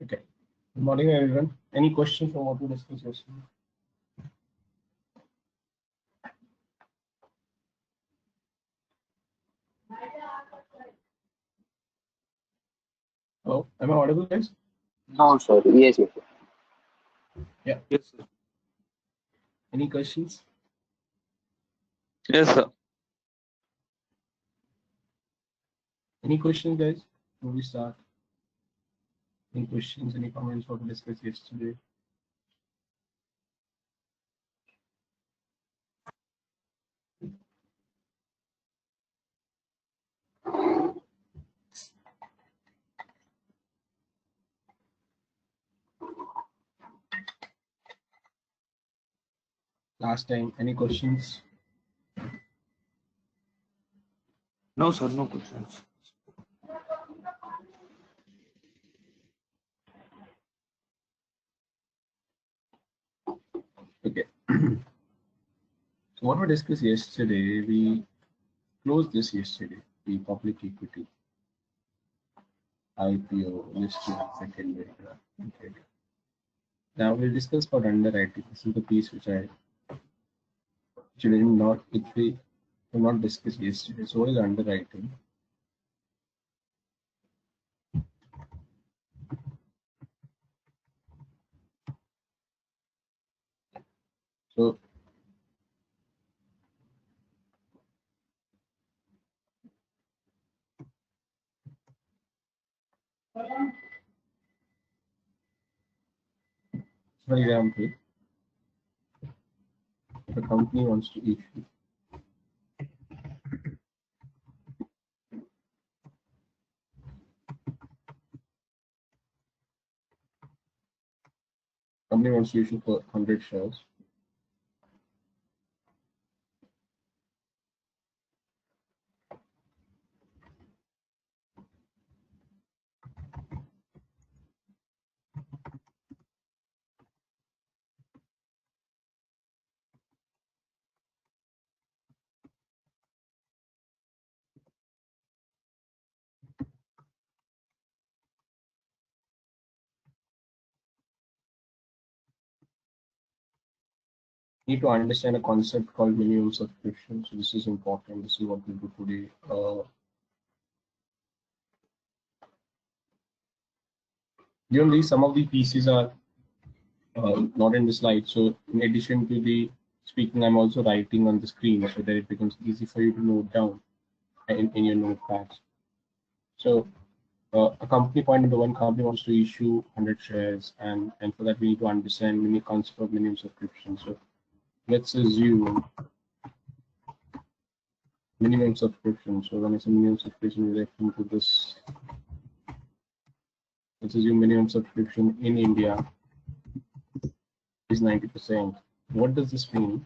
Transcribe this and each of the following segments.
Okay. Good morning, everyone. Any questions from what we discussed yesterday? Hello, am I audible, guys? No, sir. Yes, yes. Yeah. Yes, sir. Any questions? Yes, sir. Any questions, guys? Before we start, any questions, any comments what we discussed yesterday? Last time, any questions? No, sir. No questions. Okay. So what we discussed yesterday, we closed this yesterday, the public equity, IPO, listing, secondary. Okay. Now we'll discuss about underwriting. This is the piece which I did not, which we did not discuss yesterday. So what is underwriting? So for example, if a company wants to issue for 100 shares. Need to understand a concept called minimum subscription. So this is important. This is what we do today. Generally, some of the pieces are not in the slide. So in addition to the speaking, I'm also writing on the screen so that it becomes easy for you to note down in your notepads. So a company, point number one, company wants to issue 100 shares, and for that we need to understand the concept of minimum subscription. So let's assume minimum subscription. So when I say minimum subscription, we're referring to this. Let's assume minimum subscription in India is 90%. What does this mean?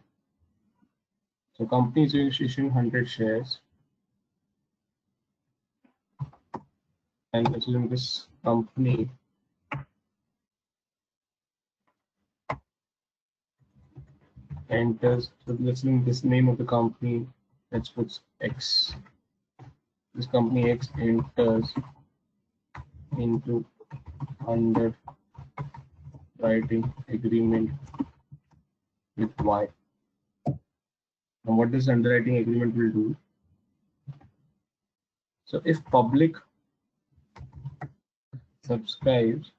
So company is issuing 100 shares, and let's assume this company enters. So let's assume this name of the company. Let's put X. This company X enters into underwriting agreement with Y. Now, what this underwriting agreement will do? So if public subscribes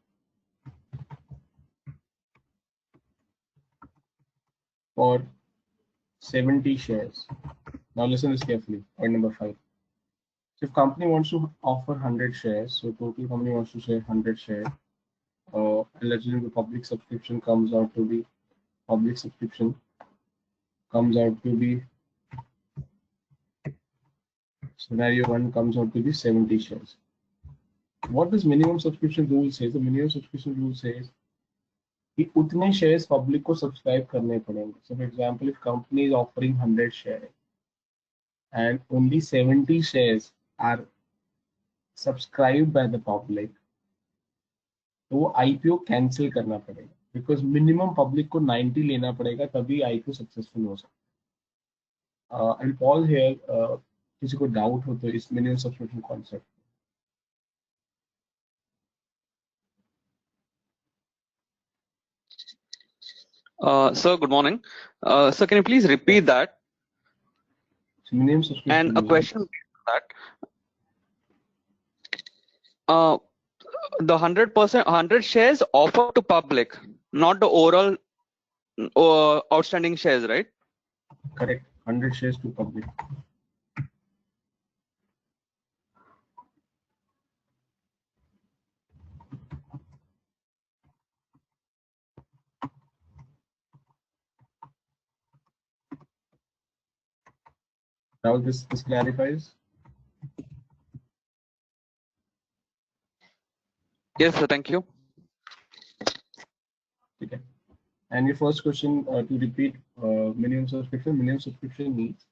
for 70 shares. Now listen this carefully. Point number 5. So if company wants to offer 100 shares, so total company wants to share 100 shares. Let's assume the public subscription comes out to be scenario 1 comes out to be 70 shares. What does minimum subscription rule say? The minimum subscription rule says कि उतने shares public को subscribe करने पड़ेंगे. So for example, if company is offering 100 shares and only 70 shares are subscribed by the public, तो वो IPO cancel करना पड़ेगा, because minimum public को 90 लेना पड़ेगा तभी IPO सक्सेसफुल हो सकता है. एंड पॉल हियर, किसी को डाउट हो तो इस minimum subscription concept. Sir, good morning. Sir, can you please repeat that? So minimum subscription And a rules. question that the 100 shares offered to public, not the overall outstanding shares, right? Correct. 100 shares to public. Now this clarifies. Yes, sir. Thank you. Okay. And your first question, to repeat, minimum subscription means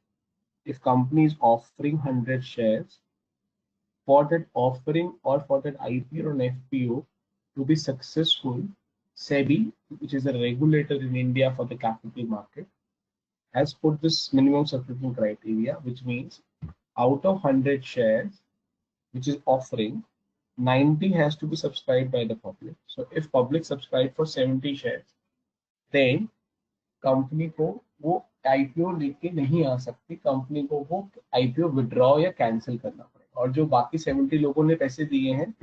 if company is offering 100 shares, for that offering or for that IPO or an FPO to be successful, SEBI, which is a regulator in India for the capital market, has put this minimum subscription criteria, which means out of 100 shares, which is offering, 90 has to be subscribed by the public. So if public subscribe for 70 shares, then company को वो IPO लेके नहीं आ सकती, company को वो IPO withdraw या cancel करना पड़ेगा, और जो बाकी 70 लोगों ने पैसे दिए हैं,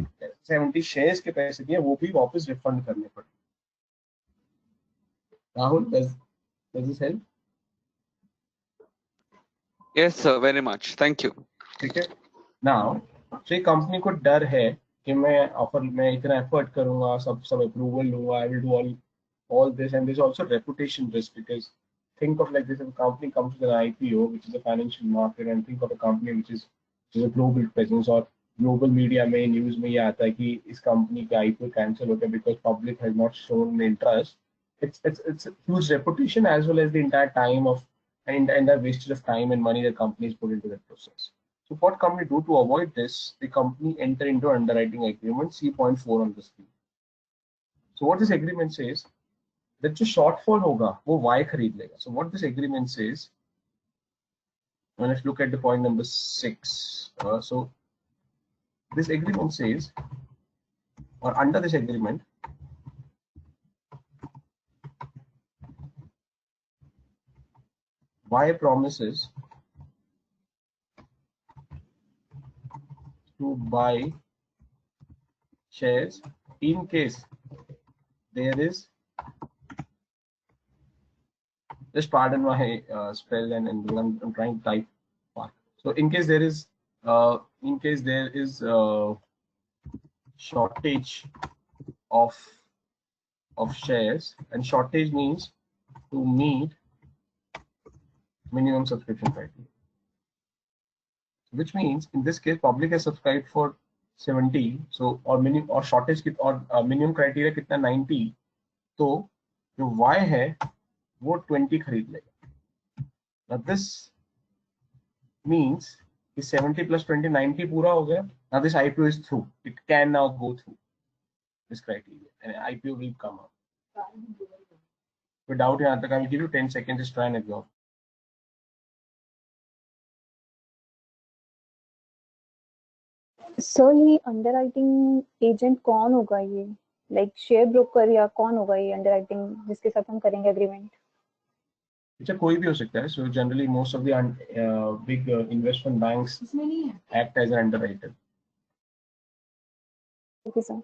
70 शेयर्स के पैसे दिए, वो भी वापस रिफंड करने पड़ेंगे. Rahul, does this help? Yes, sir. Very much. Thank you. ठीक है. नाउ so कंपनी को डर है कि मैं इतना एफर्ट करूंगा, सब अप्रूवल लूंगा, I will do all this, and there's also reputation risk, because think of like this: if a company comes with an IPO, which is a financial market, and think of a company which is a global presence, or global media में news में ये आता है कि इस company का IPO cancel हो गया because public has not shown interest. It's a huge reputation as well as the entire time of and the wastage of time and money that companies put into that process. So what company do to avoid this? The company enter into underwriting agreement, see point 4 on the screen. So what this agreement says, that जो shortfall होगा वो Y खरीद लेगा. So what this agreement says, and let's look at the point number 6. So this agreement says, or under this agreement, Y promises to buy shares in case there is, just pardon my spell and I'm trying to type fast. So in case there is shortage of shares, and shortage means to meet minimum subscription criteria, which means in this case public has subscribed for 70, so or minimum or shortage or minimum criteria कितना 90, तो जो Y है वो 20 खरीद लेगा. Now this means कि 70 plus 20 90 पूरा हो गया. Now this IPO is through. It can now go through this criteria and IPO will come up. Without यहाँ तक I will give you 10 seconds, just try and absorb. Sir ये underwriting agent कौन होगा, ये like share broker या कौन होगा ये अंडरराइटिंग जिसके साथ हम करेंगे एग्रीमेंट? अच्छा, कोई भी हो सकता है. So generally most of the big investment banks act as an underwriter. Okay sir.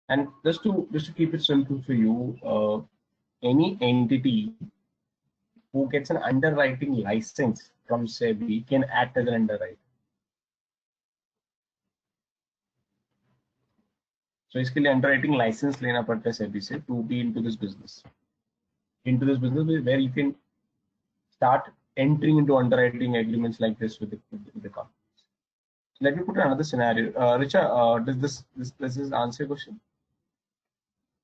And just to keep it simple for you, any entity who gets an underwriting license from SEBI can act as an underwriter. So इसके लिए underwriting license लेना पड़ता है SEBI से to be into this business where you can start entering into underwriting agreements like this with the companies. So let me put another scenario. Richa, does this answer your question?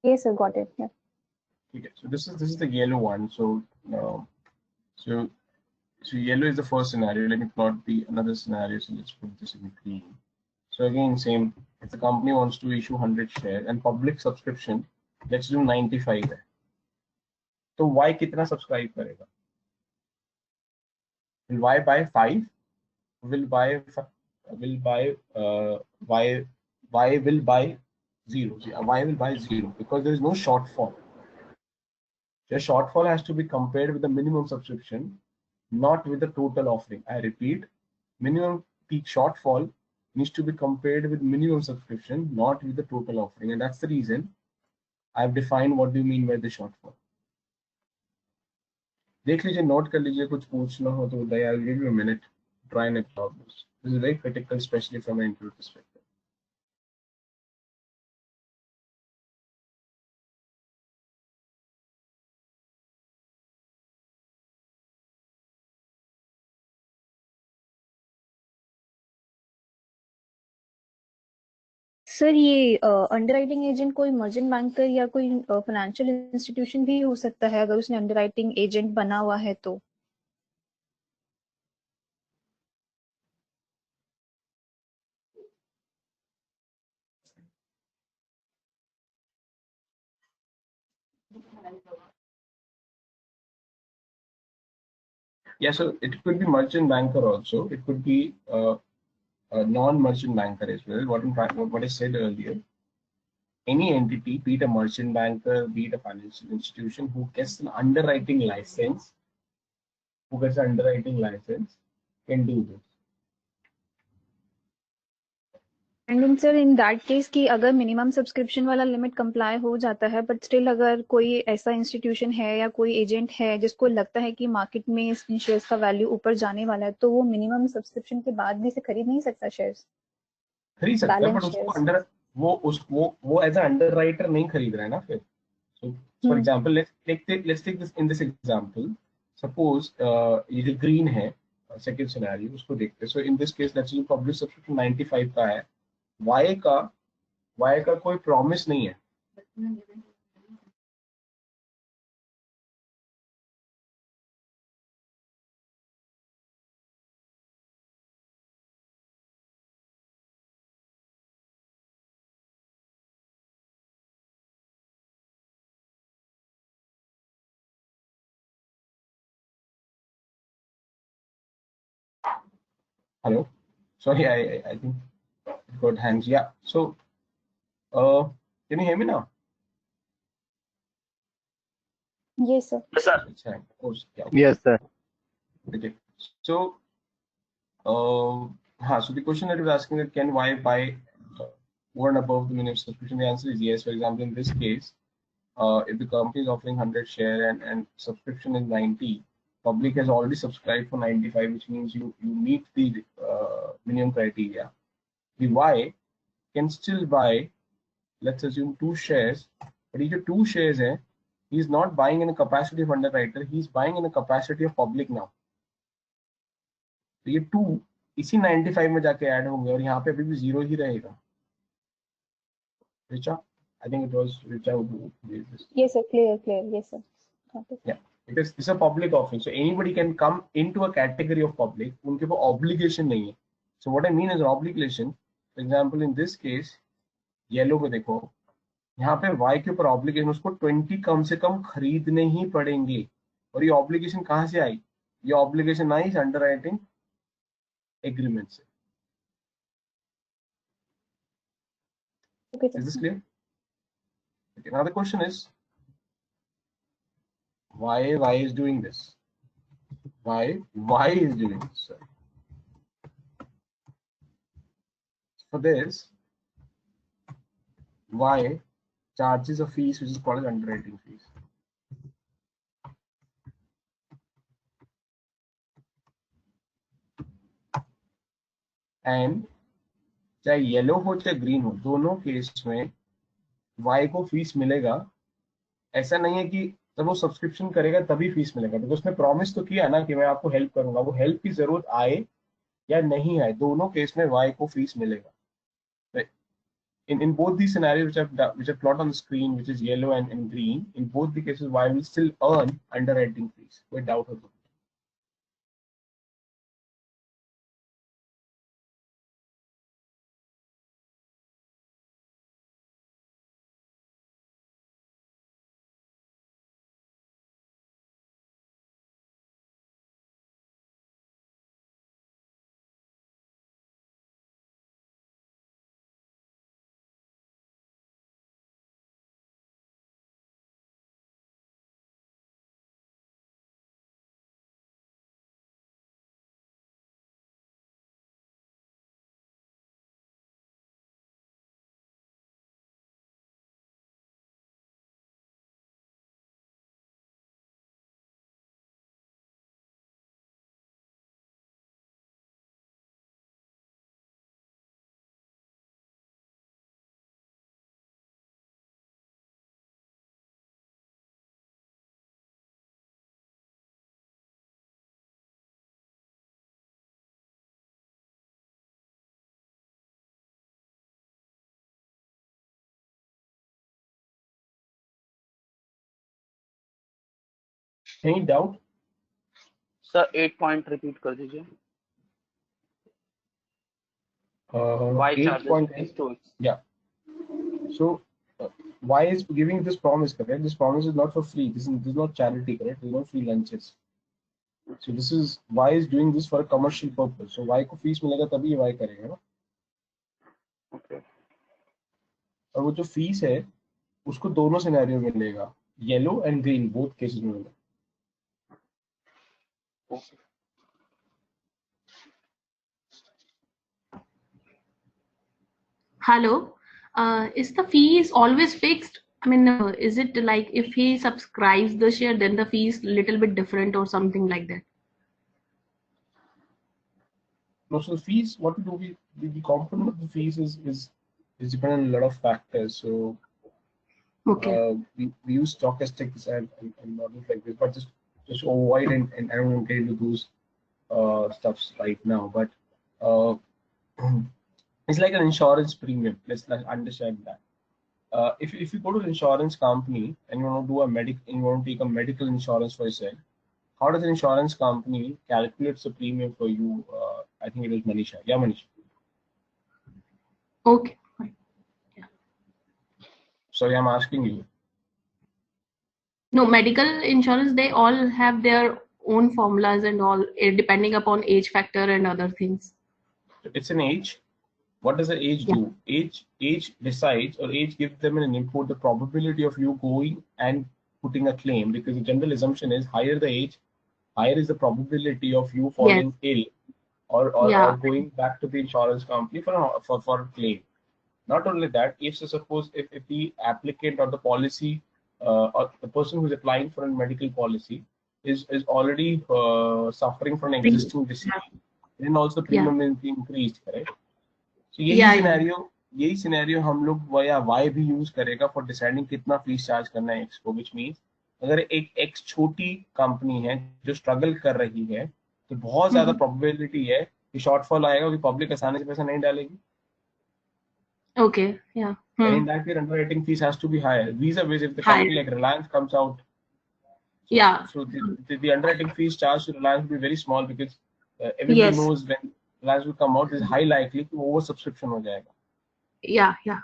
Yes sir, got it. Yeah. Okay, so this is the yellow one. So so yellow is the first scenario. Let me plot another scenario. So let's put this in green. So again, same. If the company wants to issue 100 shares and public subscription, let's do 95 है. तो Y कितना subscribe करेगा? Will Y buy 5 will buy y will buy 0. Y will buy 0 because there is no shortfall. The shortfall has to be compared with the minimum subscription, not with the total offering. I repeat, minimum peak shortfall needs to be compared with minimum subscription, not with the total offering. And that's the reason I've defined what do you mean by the shortfall. देख लीजिए, note कर लीजिए, कुछ पूछना हो तो I'll give you a minute. Try and absorb this. This is very critical, especially from an interview perspective. Sir ये underwriting agent कोई मर्चेंट बैंकर या कोई फाइनेंशियल इंस्टीट्यूशन भी हो सकता है अगर उसने अंडरराइटिंग एजेंट बना हुआ है तो? Yeah, so it could be merchant banker also. It could be a non-merchant banker as well. What I said earlier, any entity, be it a merchant banker, be it a financial institution, who gets an underwriting license, can do this. And sir in that case कि अगर minimum subscription वाला limit comply हो जाता है but still अगर कोई ऐसा institution है या कोई एजेंट है जिसको लगता है कि मार्केट में इन शेयर्स का वैल्यू ऊपर जाने वाला है तो वो मिनिमम सब्सक्रिप्शन के बाद भी इसे खरीद नहीं सकता शेयर्स? खरीद सकता है, बैलेंस बट उसको शेयर्स। अंडर वो एज अ अंडरराइटर नहीं खरीद रहा है ना फिर. So, for example, let's take this in this example. Suppose ये जो green है, second scenario, उसको देखते हैं. So in this case, let's say public subscription 95 का है, Y का कोई promise नहीं है. Hello, sorry, I think it got hangs. Yeah. So can you hear me now? Yes sir. Yes, sir. It's hang. Oh, yeah. Yes, sir. Okay. So so the question that was asking that can Y buy over and above the minimum subscription? The answer is yes. For example, in this case, if the company is offering 100 share and subscription is 90, public has already subscribed for 95, which means you meet the minimum criteria. The Y can still buy, let's assume 2 shares, but these 2 shares hai, he is not buying in a capacity of underwriter, he is buying in a capacity of public now. तो ये 2 इसी 95 में जाके add होंगे और यहाँ पे अभी भी 0 ही रहेगा. Richa, I think it was Richa who did this. Yes sir, clear, yes sir. Okay. Yeah, because it's a public offering, so anybody can come into a category of public. उनके वो obligation नहीं है. So what I mean is obligation. For example, in this case, yellow में देखो, यहाँ पे Y के ऊपर obligation, उसको 20 कम से कम खरीदने ही पड़ेंगे. और ये obligation कहाँ से आई? ये obligation I is underwriting agreement से. Okay, Is this clear? Okay, now the question is, why is doing this? Why is doing this, sir? For this, Y charges a fees which is called as underwriting fees. And चाहे yellow हो चाहे green हो, दोनों case में Y को fees मिलेगा. ऐसा नहीं है कि जब वो सब्सक्रिप्शन करेगा तभी फीस मिलेगा, बिकॉज उसने प्रॉमिस तो किया ना कि मैं आपको हेल्प करूंगा. वो हेल्प की जरूरत आए या नहीं आए, दोनों केस में Y को फीस मिलेगा. In both these scenarios which I've plotted on the screen, which is yellow and green, in both the cases Y will still earn underwriting fees without a Any doubt? Sir 8 point repeat कर दीजिए. Why 8 charges point fees to? yeah. So why is giving this promise, correct? This promise is not for free. This is not charity, correct? There's no free lunches. So this is why is doing this for a commercial purpose. So why को fees मिलेगा तभी why करेगा ना? Okay. और वो जो fees है उसको दोनों सिनेरियो में मिलेगा, yellow and green both cases में मिलेगा. Okay. Hello. Is the fees always fixed? I mean, is it like if he subscribes the share, then the fee is little bit different or something like that? No, so the fees, what we do, the component of the fees is dependent on a lot of factors. So Okay. we use stochastics and models like this, but just avoid and I don't want to get into those stuffs right now. But it's like an insurance premium. Let's understand that. If you go to an insurance company and you want to do you want to take a medical insurance for yourself, how does an insurance company calculates the premium for you? I think it was Manisha. Yeah, Manisha. Okay. Fine. Sorry, I'm asking you. No, medical insurance, they all have their own formulas and all, depending upon age factor and other things. It's an age. What does the age Yeah. do? Age decides, or age gives them an input, the probability of you going and putting a claim, because the general assumption is higher the age, higher is the probability of you falling ill or Yeah. going back to the insurance company for a claim. Not only that, if suppose if the applicant or the policy or the person who's applying for a medical policy is already suffering from an existing disease, then also the premium will be increased, correct? So यही scenario हम लोग Y भी use करेगा for deciding कितना fees charge करना है x को, which means अगर एक एक्स छोटी कंपनी है जो स्ट्रगल कर रही है तो बहुत ज्यादा प्रोबेबिलिटी है कि शॉर्टफॉल आएगा क्योंकि पब्लिक आसानी से पैसा नहीं डालेगी. Okay. Yeah. And in that case, underwriting fees has to be higher. Vis-a-vis if the company like Reliance comes out. So the underwriting fees charged to Reliance will be very small because everybody knows when Reliance will come out, there's high likely to oversubscription ho jayega. Yeah.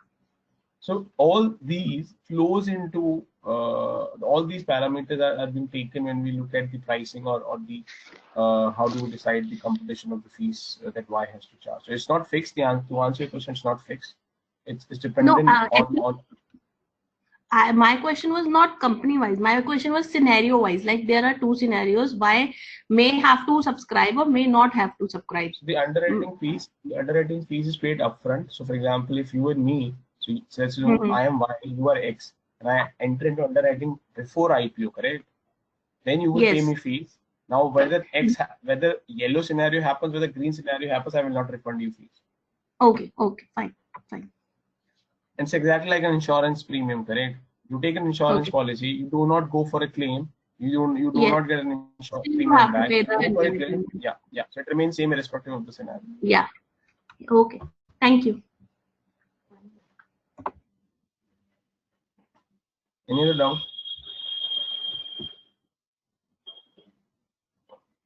So all these flows into all these parameters are being taken when we look at the pricing or the how do we decide the computation of the fees that Y has to charge. So it's not fixed. To answer your question, it's not fixed. It's dependent on. My question was not company wise. My question was scenario wise. Like there are two scenarios. Why may have to subscribe or may not have to subscribe. So the underwriting fees is paid upfront. So for example, if you and me, so let's assume I am Y, you are X, and I enter into underwriting before IPO, correct? Then you will pay me fees. Now whether whether yellow scenario happens, whether green scenario happens, I will not refund you fees. Okay, fine. It's exactly like an insurance premium, correct? You take an insurance policy, you do not go for a claim, you do not get an insurance premium back. Yeah. So it remains same irrespective of the scenario. Yeah. Okay. Thank you. Any other doubt?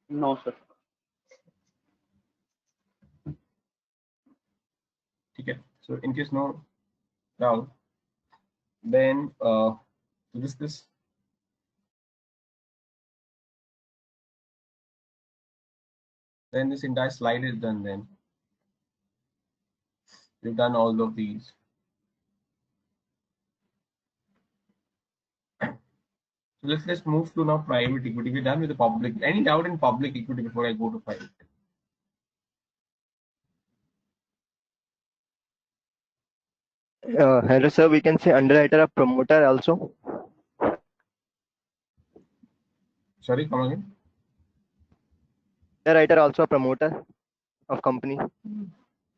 No, sir. Okay. So in case no doubt, then this then this entire slide is done. Then we've done all of these. So let's move to now private equity. We're done with the public. Any doubt in public equity before I go to private? Hello, sir. We can say underwriter or promoter also. Sorry, come again. Underwriter also a promoter of company.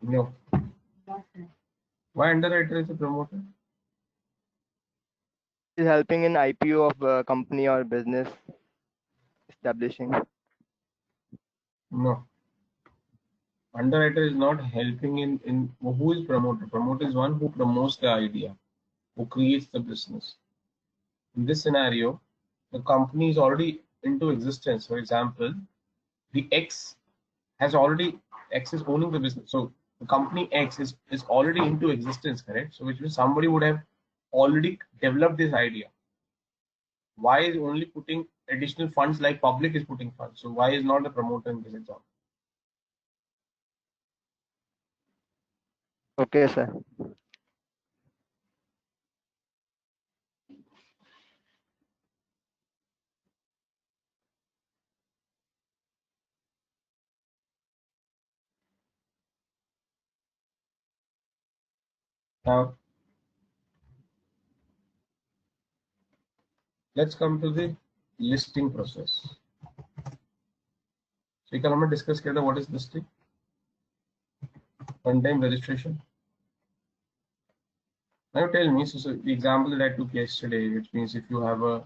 No. Why underwriter is a promoter? Is helping in IPO of a company or business establishing. No. Underwriter is not helping in who is promoter? Promoter is one who promotes the idea, who creates the business. In this scenario, the company is already into existence. For example, the X is owning the business. So the company X is already into existence, correct? So which means somebody would have already developed this idea. Why is only putting additional funds like public is putting funds? So why is not the promoter in this example? Okay, sir. Now let's come to the listing process. So you can discuss together what is listing, one-time registration. Now tell me, so the example that I took yesterday, which means if you have a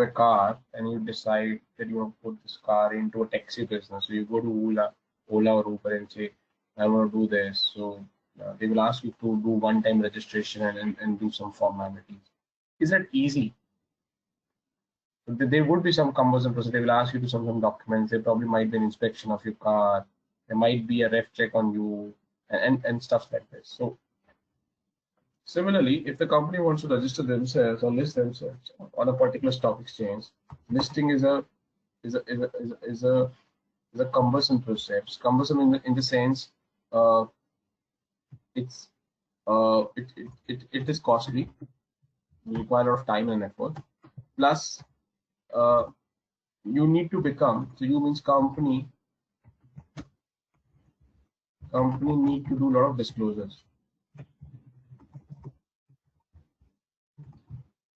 car and you decide that you want to put this car into a taxi business, so you go to Ola or Uber and say, I want to do this. So they will ask you to do one-time registration and do some formalities. Is that easy? There would be some cumbersome process. They will ask you to some documents. There probably might be an inspection of your car. There might be a ref check on you and stuff like this. So similarly, if the company wants to register themselves or list themselves on a particular stock exchange, listing is a cumbersome process. Cumbersome in the sense it is costly, require a lot of time and effort. Plus, you need to become, so you means company need to do a lot of disclosures.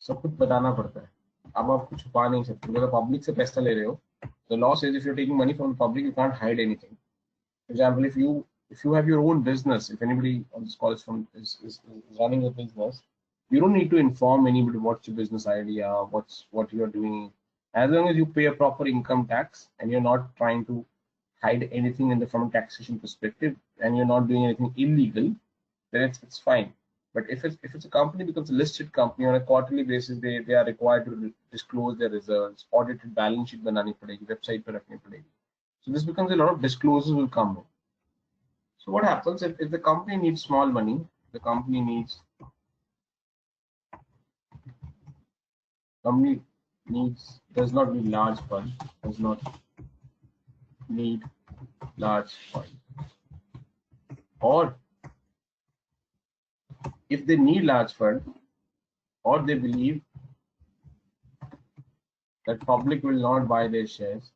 सब कुछ बताना पड़ता है. अब आप कुछ छुपा नहीं सकते. अगर पब्लिक से पैसा ले रहे हो, the law says if you're taking money from the public, you can't hide anything. For example, if you have your own business, if anybody on this call is running a business, you don't need to inform anybody what's your business idea, what you're doing. As long as you pay a proper income tax and you're not trying to hide anything from a taxation perspective and you're not doing anything illegal, then it's fine. But if it's a company becomes a listed company on a quarterly basis, they are required to disclose their results, audited balance sheet बनानी पड़ेगी, website पे रखनी पड़ेगी. So this becomes a lot of disclosures will come in. So what happens if the company needs small money, the company does not need large fund, does not need large fund, or if they need large fund, or they believe that public will not buy their shares,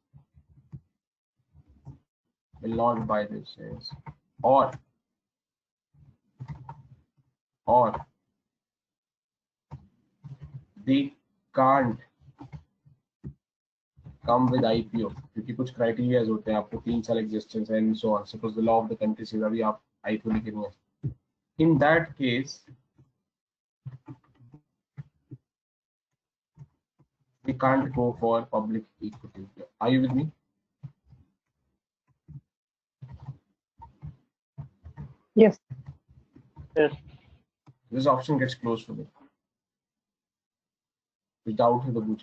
or they can't come with IPO क्योंकि कुछ criteria होते हैं, आपको 3 साल existence and so on. Suppose the law of the country says अभी आप IPO लेके नहीं आ. In that case, we can't go for public equity. Are you with me? Yes. Yes. This option gets closed for me. Without the boot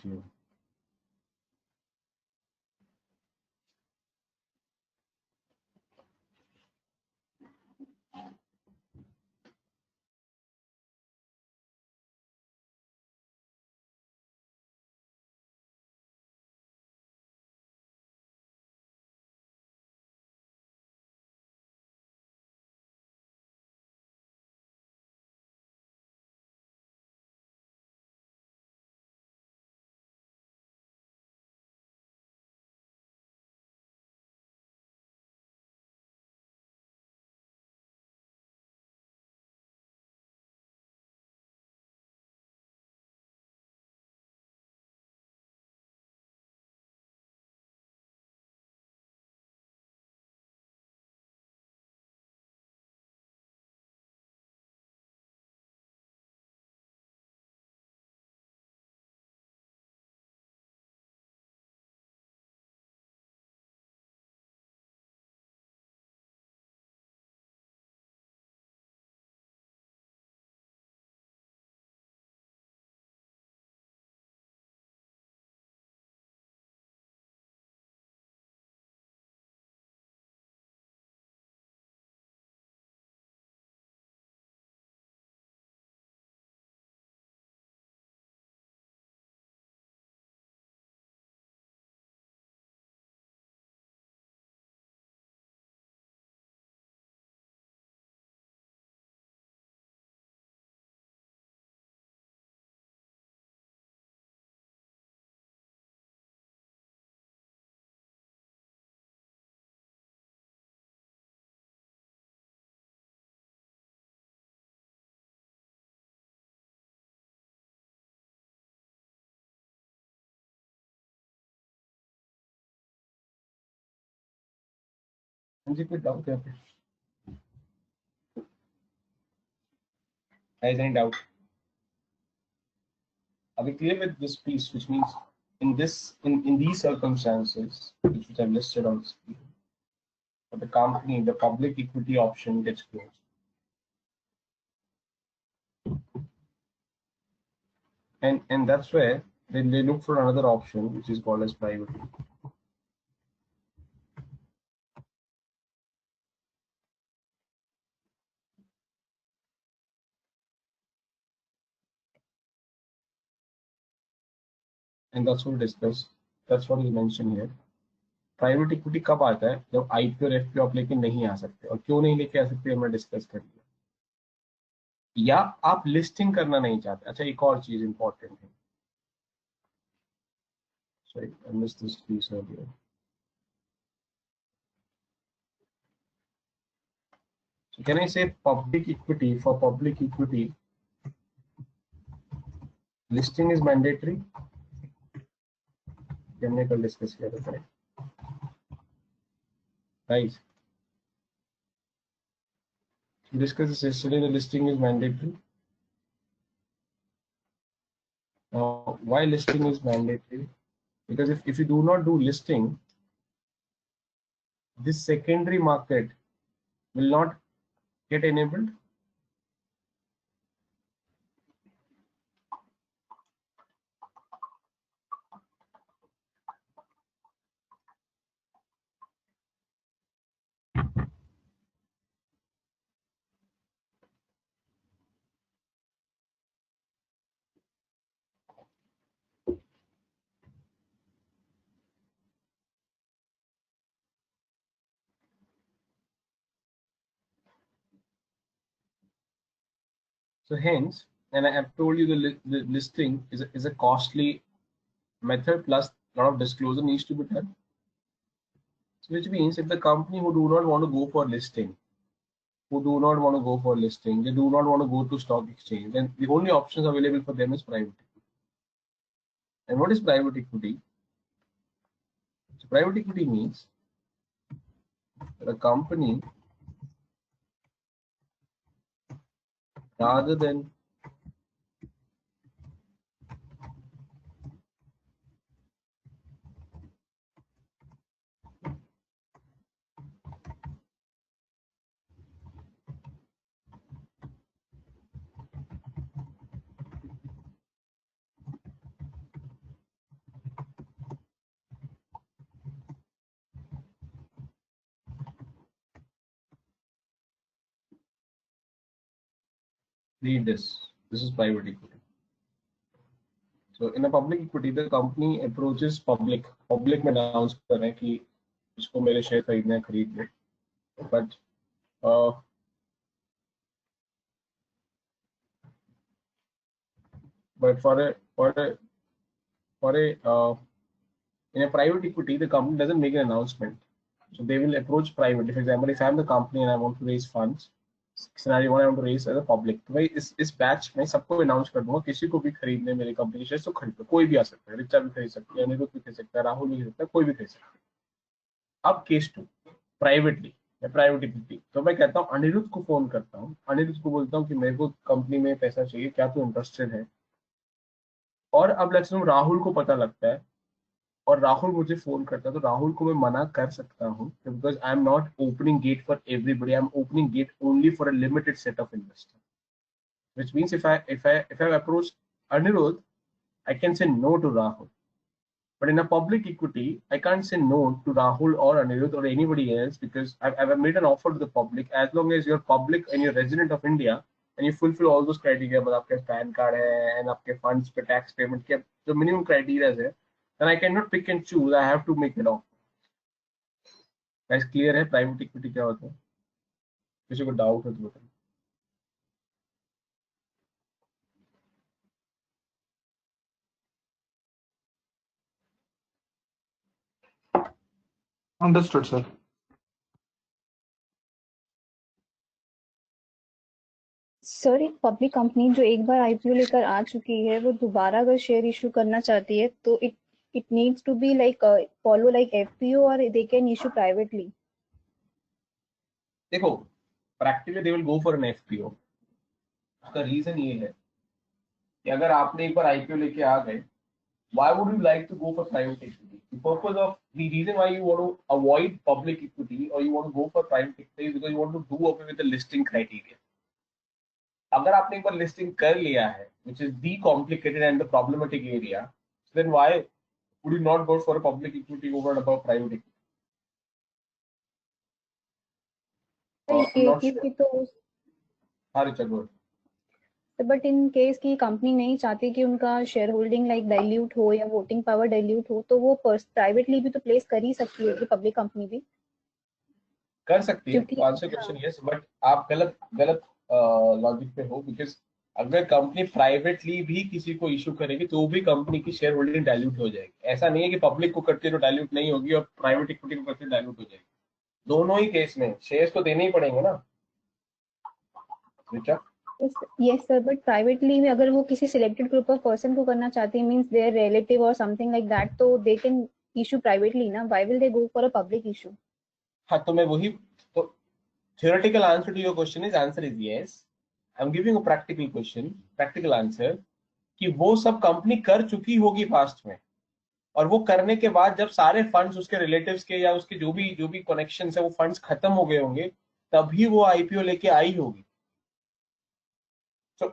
मुझे कोई doubt है? Guys, any doubt? Are we clear with this piece, which means in these circumstances, which I've listed on screen, for the company, the public equity option gets closed. And that's where they look for another option, which is called as private equity. And that's what we discussed. That's what is mentioned here. Private equity कब आता है? जब IPO और FPO आप लेके नहीं आ सकते. और क्यों नहीं लेके आ सकते हमने डिस्कस कर लिया. या आप लिस्टिंग करना नहीं चाहते. अच्छा, एक और चीज इंपॉर्टेंट है. Sorry, I missed this piece earlier. So can I say public equity? For public equity, listing is mandatory. हमने कल डिस्कस किया था. Guys, we discussed this yesterday. The listing is mandatory. Why listing is mandatory? Because if you do not do listing, this secondary market will not get enabled. So hence, and I have told you the listing is a costly method, plus a lot of disclosure needs to be done. So which means if the company who do not want to go for listing, they do not want to go to stock exchange, then the only options available for them is private equity. And what is private equity? So private equity means that a company, rather than read this. This is private equity. So in a public equity, the company approaches public में announce कर रहे हैं कि इसको मेरे share खरीदने खरीद ले. But for in a private equity, the company doesn't make an announcement. So they will approach private. For example, if I'm the company and I want to raise funds, scenario one I want to raise as a public, तो भाई इस batch में सबको announce कर दूंगा, किसी को भी खरीदने मेरे कंपनी के शेयर तो खरीद लो. कोई भी आ सकता है, रिचा भी खरीद सकता है, अनिरुद्ध भी खरीद सकता है, राहुल भी खरीद सकता है, कोई भी खरीद सकता है. अब केस 2, प्राइवेटली प्राइवेट इक्विटी. तो मैं कहता हूँ अनिरुद्ध को फोन करता हूँ, अनिरुद्ध को बोलता हूँ कि मेरे को कंपनी में पैसा चाहिए, क्या तू इंटरेस्टेड है. और अब लेट्स नो राहुल को पता लगता है और राहुल मुझे फोन करता है, तो राहुल को मैं मना कर सकता हूँ because I am not opening get for everybody. I am opening get only for a limited set of investor. Which means if I approach Anirudh, I can say no to Rahul. But in a public equity, I can't say no to Rahul or Anirudh or anybody else because I've made an offer to the public. As long as you're public and you're resident of India and you fulfill all those criteria, मतलब आपके pan card है and आपके funds पे tax payment के जो minimum criteria है, then I cannot pick and choose. I have to make it offer. Guys, clear है private equity क्या होता है? किसी को डाउट है तो बताइए. Understood, sir. सर एक पब्लिक कंपनी जो एक बार आईपीओ लेकर आ चुकी है, वो दोबारा अगर शेयर इशू करना चाहती है तो it needs to be like follow like FPO or they can issue privately. देखो practically they will go for an FPO. उसका रीजन ये है कि अगर आपने एक बार आईपीओ लेके आ गए, why would you like to go for private equity? The purpose of the reason why you want to avoid public equity or you want to go for private equity is because you want to do away with the listing criteria. अगर आपने एक बार listing कर लिया है, which is the complicated and the problematic area, then why would you not go for a public equity over and above private equity? I'm not sure. तो हाँ Richa, go ahead. But in case की company नहीं चाहती कि उनका share holding like dilute हो या voting power dilute हो, तो वो प्राइवेटली भी तो प्लेस कर ही सकती है, पब्लिक कंपनी भी कर सकती है। क्योंकि आंसर क्वेश्चन यस, बट आप गलत लॉजिक पे हो, बिकॉज अगर कंपनी प्राइवेटली भी किसी को इशू करेगी तो भी कंपनी की शेयर होल्डिंग डाइल्यूट हो जाएगी। ऐसा नहीं है कि पब्लिक को करके तो डाइल्यूट नहीं होगी और प्राइवेट इक्विटी को करके डाइल्यूट हो जाएगी। दोनों ही केस में शेयर्स तो देने ही पड़ेंगे ना। Richa, yes sir, but privately में अगर वो किसी सिलेक्टेड ग्रुप ऑफ पर्सन को करना चाहती है, मींस देयर रिलेटिव और समथिंग लाइक दैट, तो दे कैन इशू प्राइवेटली ना, why will they go for a public issue? हाँ तो मैं वही तो theoretical answer to your question is answer is yes. I'm giving a practical question, practical answer कि वो सब कंपनी कर चुकी होगी पास्ट में, और वो करने के बाद जब सारे फंड्स उसके रिलेटिव्स के या उसके जो भी कनेक्शंस है वो फंड्स खत्म हो गए होंगे, तभी वो आईपीओ लेके आई होगी। तो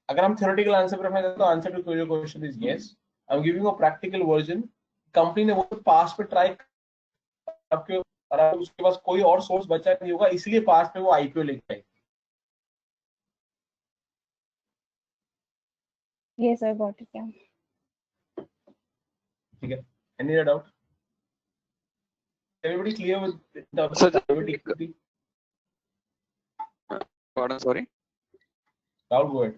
अगर हम theoretical आंसर पर तो answer to your question is yes. I'm giving a practical version. Company ने वो पास्ट पे ट्राई आपके, और आपको उसके पास कोई और सोर्स बचा नहीं होगा, इसलिए पास में वो आईपीओ लेके आई। Yes sir, got it. क्या ठीक है, any doubt? Everybody clear with So private equity? pardon, sorry. Rahul, go ahead.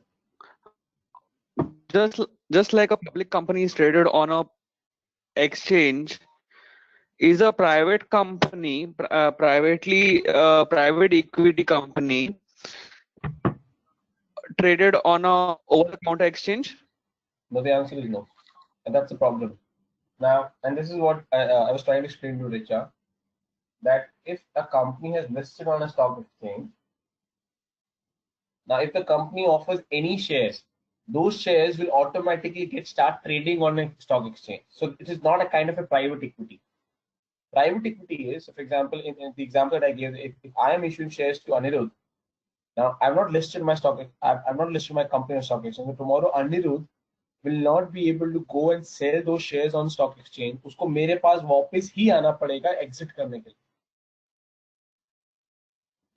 Just like a public company is traded on a exchange, is a private company, private equity company traded on a over-the-counter exchange? No, the answer is no, and that's the problem. Now, and this is what I was trying to explain to Richa, that if a company has listed on a stock exchange, now if the company offers any shares, those shares will automatically start trading on a stock exchange. So it is not a kind of a private equity. Private equity is, for example, in the example that I gave, if I am issuing shares to Anirudh, now I've not listed my stock, I've not listed my company on stock exchange. So tomorrow Anirudh will not be able to go and sell those shares on stock exchange. उसको मेरे पास वापस ही आना पड़ेगा exit करने के लिए।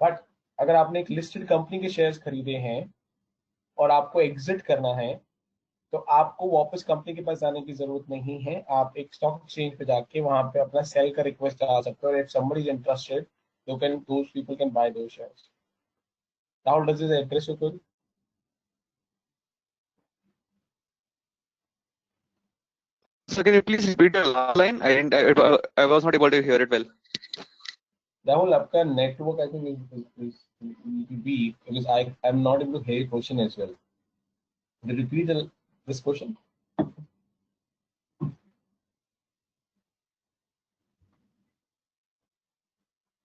But अगर आपने एक लिस्टेड कंपनी के शेयर्स खरीदे हैं और आपको एग्जिट करना है, तो आपको वापस कंपनी के पास जाने की जरूरत नहीं है। आप एक स्टॉक एक्सचेंज पे जाके वहां पे अपना सेल का रिक्वेस्ट डाल सकते हो, और if somebody is interested those people can buy those shares. Rahul, does this address your query? So can you please repeat the last line? I was not able to hear it well. Rahul, आपका network I think is weak because I'm not able to hear your question as well. Could you repeat this question?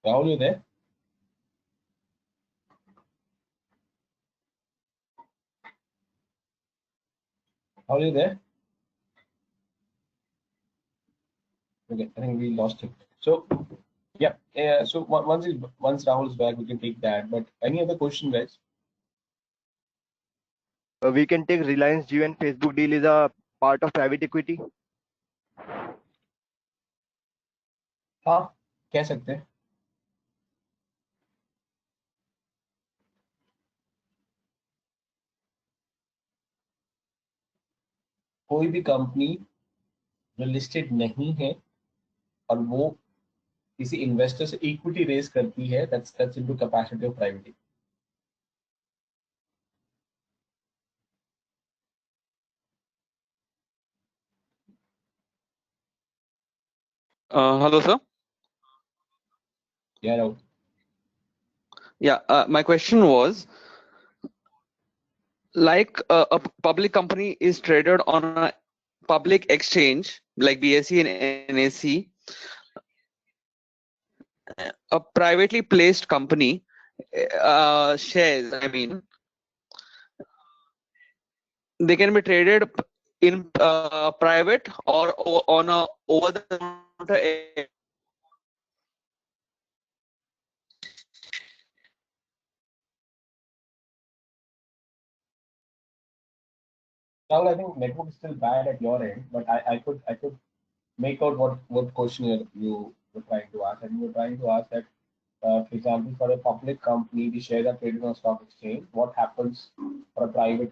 Rahul, you there? Rahul, you there? Okay, I think we lost him. So yeah, so once Rahul is back, we can take that. But any other question, guys? We can take Reliance Jio and Facebook deal is a part of private equity. हाँ, कह सकते हैं। कोई भी company जो listed नहीं है और वो किसी इन्वेस्टर से इक्विटी रेज करती है, that's into capacity of private equity. Hello, sir. Yeah, Rahul. Yeah, my question was, like a public company is traded on a public exchange like BSE and NSE, a privately placed company shares, I mean, they can be traded in private or on a over the counter. Rahul, I think network is still bad at your end, but I could make out what question you were trying to ask. And you were trying to ask that, for example, for a public company, the shares are traded on stock exchange. What happens for a private?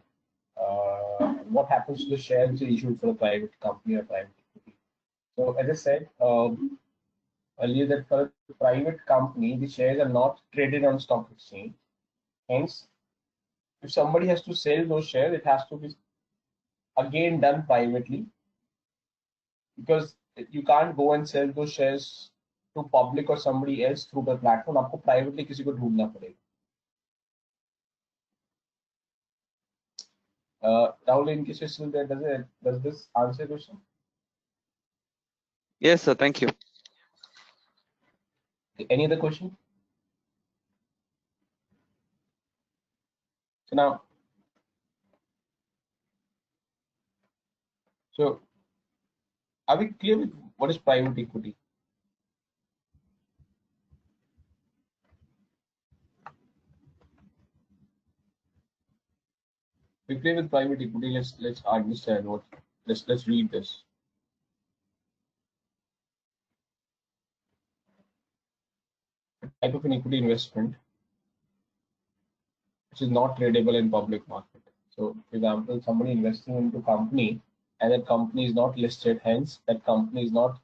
What happens to the shares which are issued for a private company or private equity? So, as I said earlier, that for a private company, the shares are not traded on stock exchange. Hence, if somebody has to sell those shares, it has to be again done privately, because you can't go and sell those shares to public or somebody else through the platform. आपको privately किसी को ढूंढना पड़ेगा. Rahul, in case you're still there, does this answer your question? Yes, sir. Thank you. Any other question? So now, are we clear with what is private equity? We play with private equity. Let's understand what. Let's read this. A type of an equity investment which is not tradable in public market. So, for example, somebody investing into a company and that company is not listed, hence that company is not.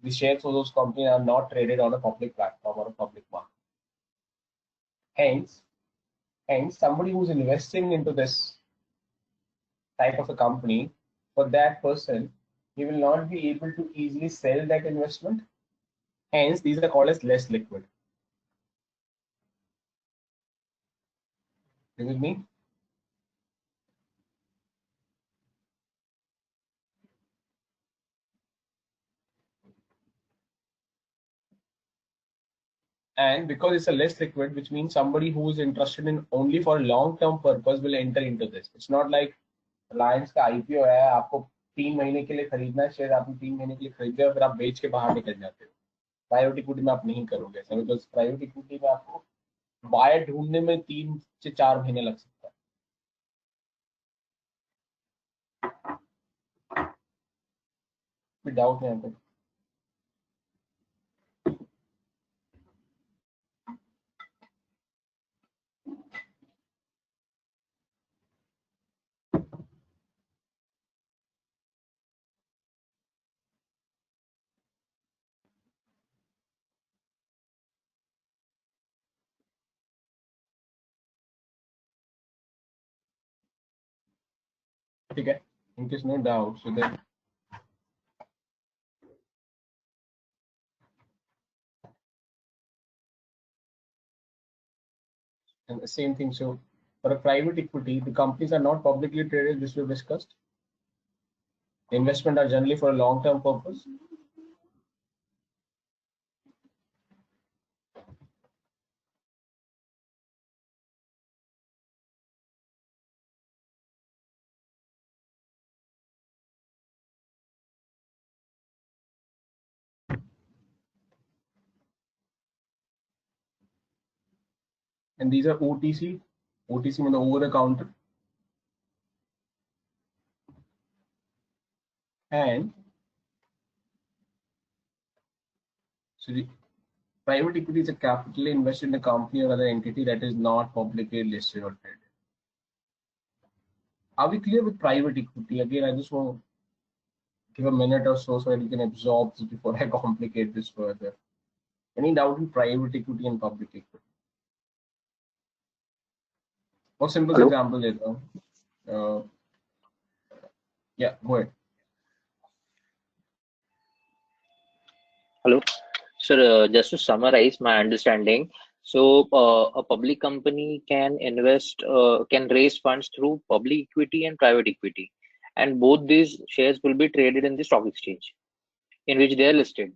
The shares of those companies are not traded on a public platform or a public market. Hence, somebody who's investing into this type of a company, for that person, he will not be able to easily sell that investment. Hence, these are called as less liquid. You with me? And because it's a less liquid, which means somebody who is interested in only for long-term purpose will enter into this. It's not like Reliance का IPO है, आपको 3 महीने के लिए खरीदना है share, आपने 3 महीने के लिए खरीदे और फिर आप बेच के बाहर निकल जाते हो. प्राइवेट इक्विटी में आप नहीं करोगे ऐसा, बिकॉज प्राइवेट इक्विटी में आपको बायर ढूंढने में 3 से 4 महीने लग सकता है. डाउट है यहाँ पे? ठीक है, in case no doubt, so then and the same thing. So for a private equity, the companies are not publicly traded, this we've discussed. The investment are generally for a long-term purpose. And these are OTC. OTC means over the counter. And so the private equity is a capital invested in a company or other entity that is not publicly listed or traded. Are we clear with private equity? Again, I just want to give a minute or so that you can absorb this before I complicate this further. Any doubt in private equity and public equity? What simple Hello? example later? Yeah, go ahead. Hello, sir. Just to summarize my understanding, so a public company can invest, can raise funds through public equity and private equity, and both these shares will be traded in the stock exchange in which they are listed.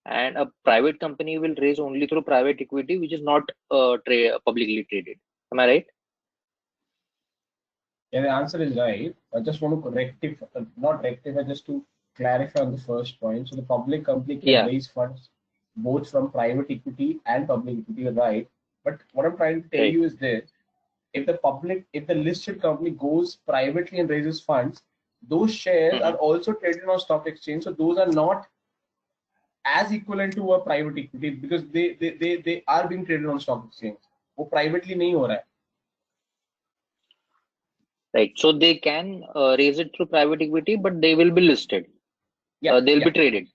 and a private company will raise only through private equity, which is not publicly traded. Am I right? Yeah, the answer is right. I just want to rectify, not rectify, just to clarify on the first point. So the public company can Yeah. raise funds both from private equity and public equity, you're right. But what I'm trying to tell Right. you is this: if the listed company goes privately and raises funds, those shares are also traded on stock exchange. So those are not as equivalent to a private equity because they are being traded on stock exchange. वो privately नहीं हो रहा है. Right. So they can raise it through private equity, but they will be listed. Yeah, They'll be traded.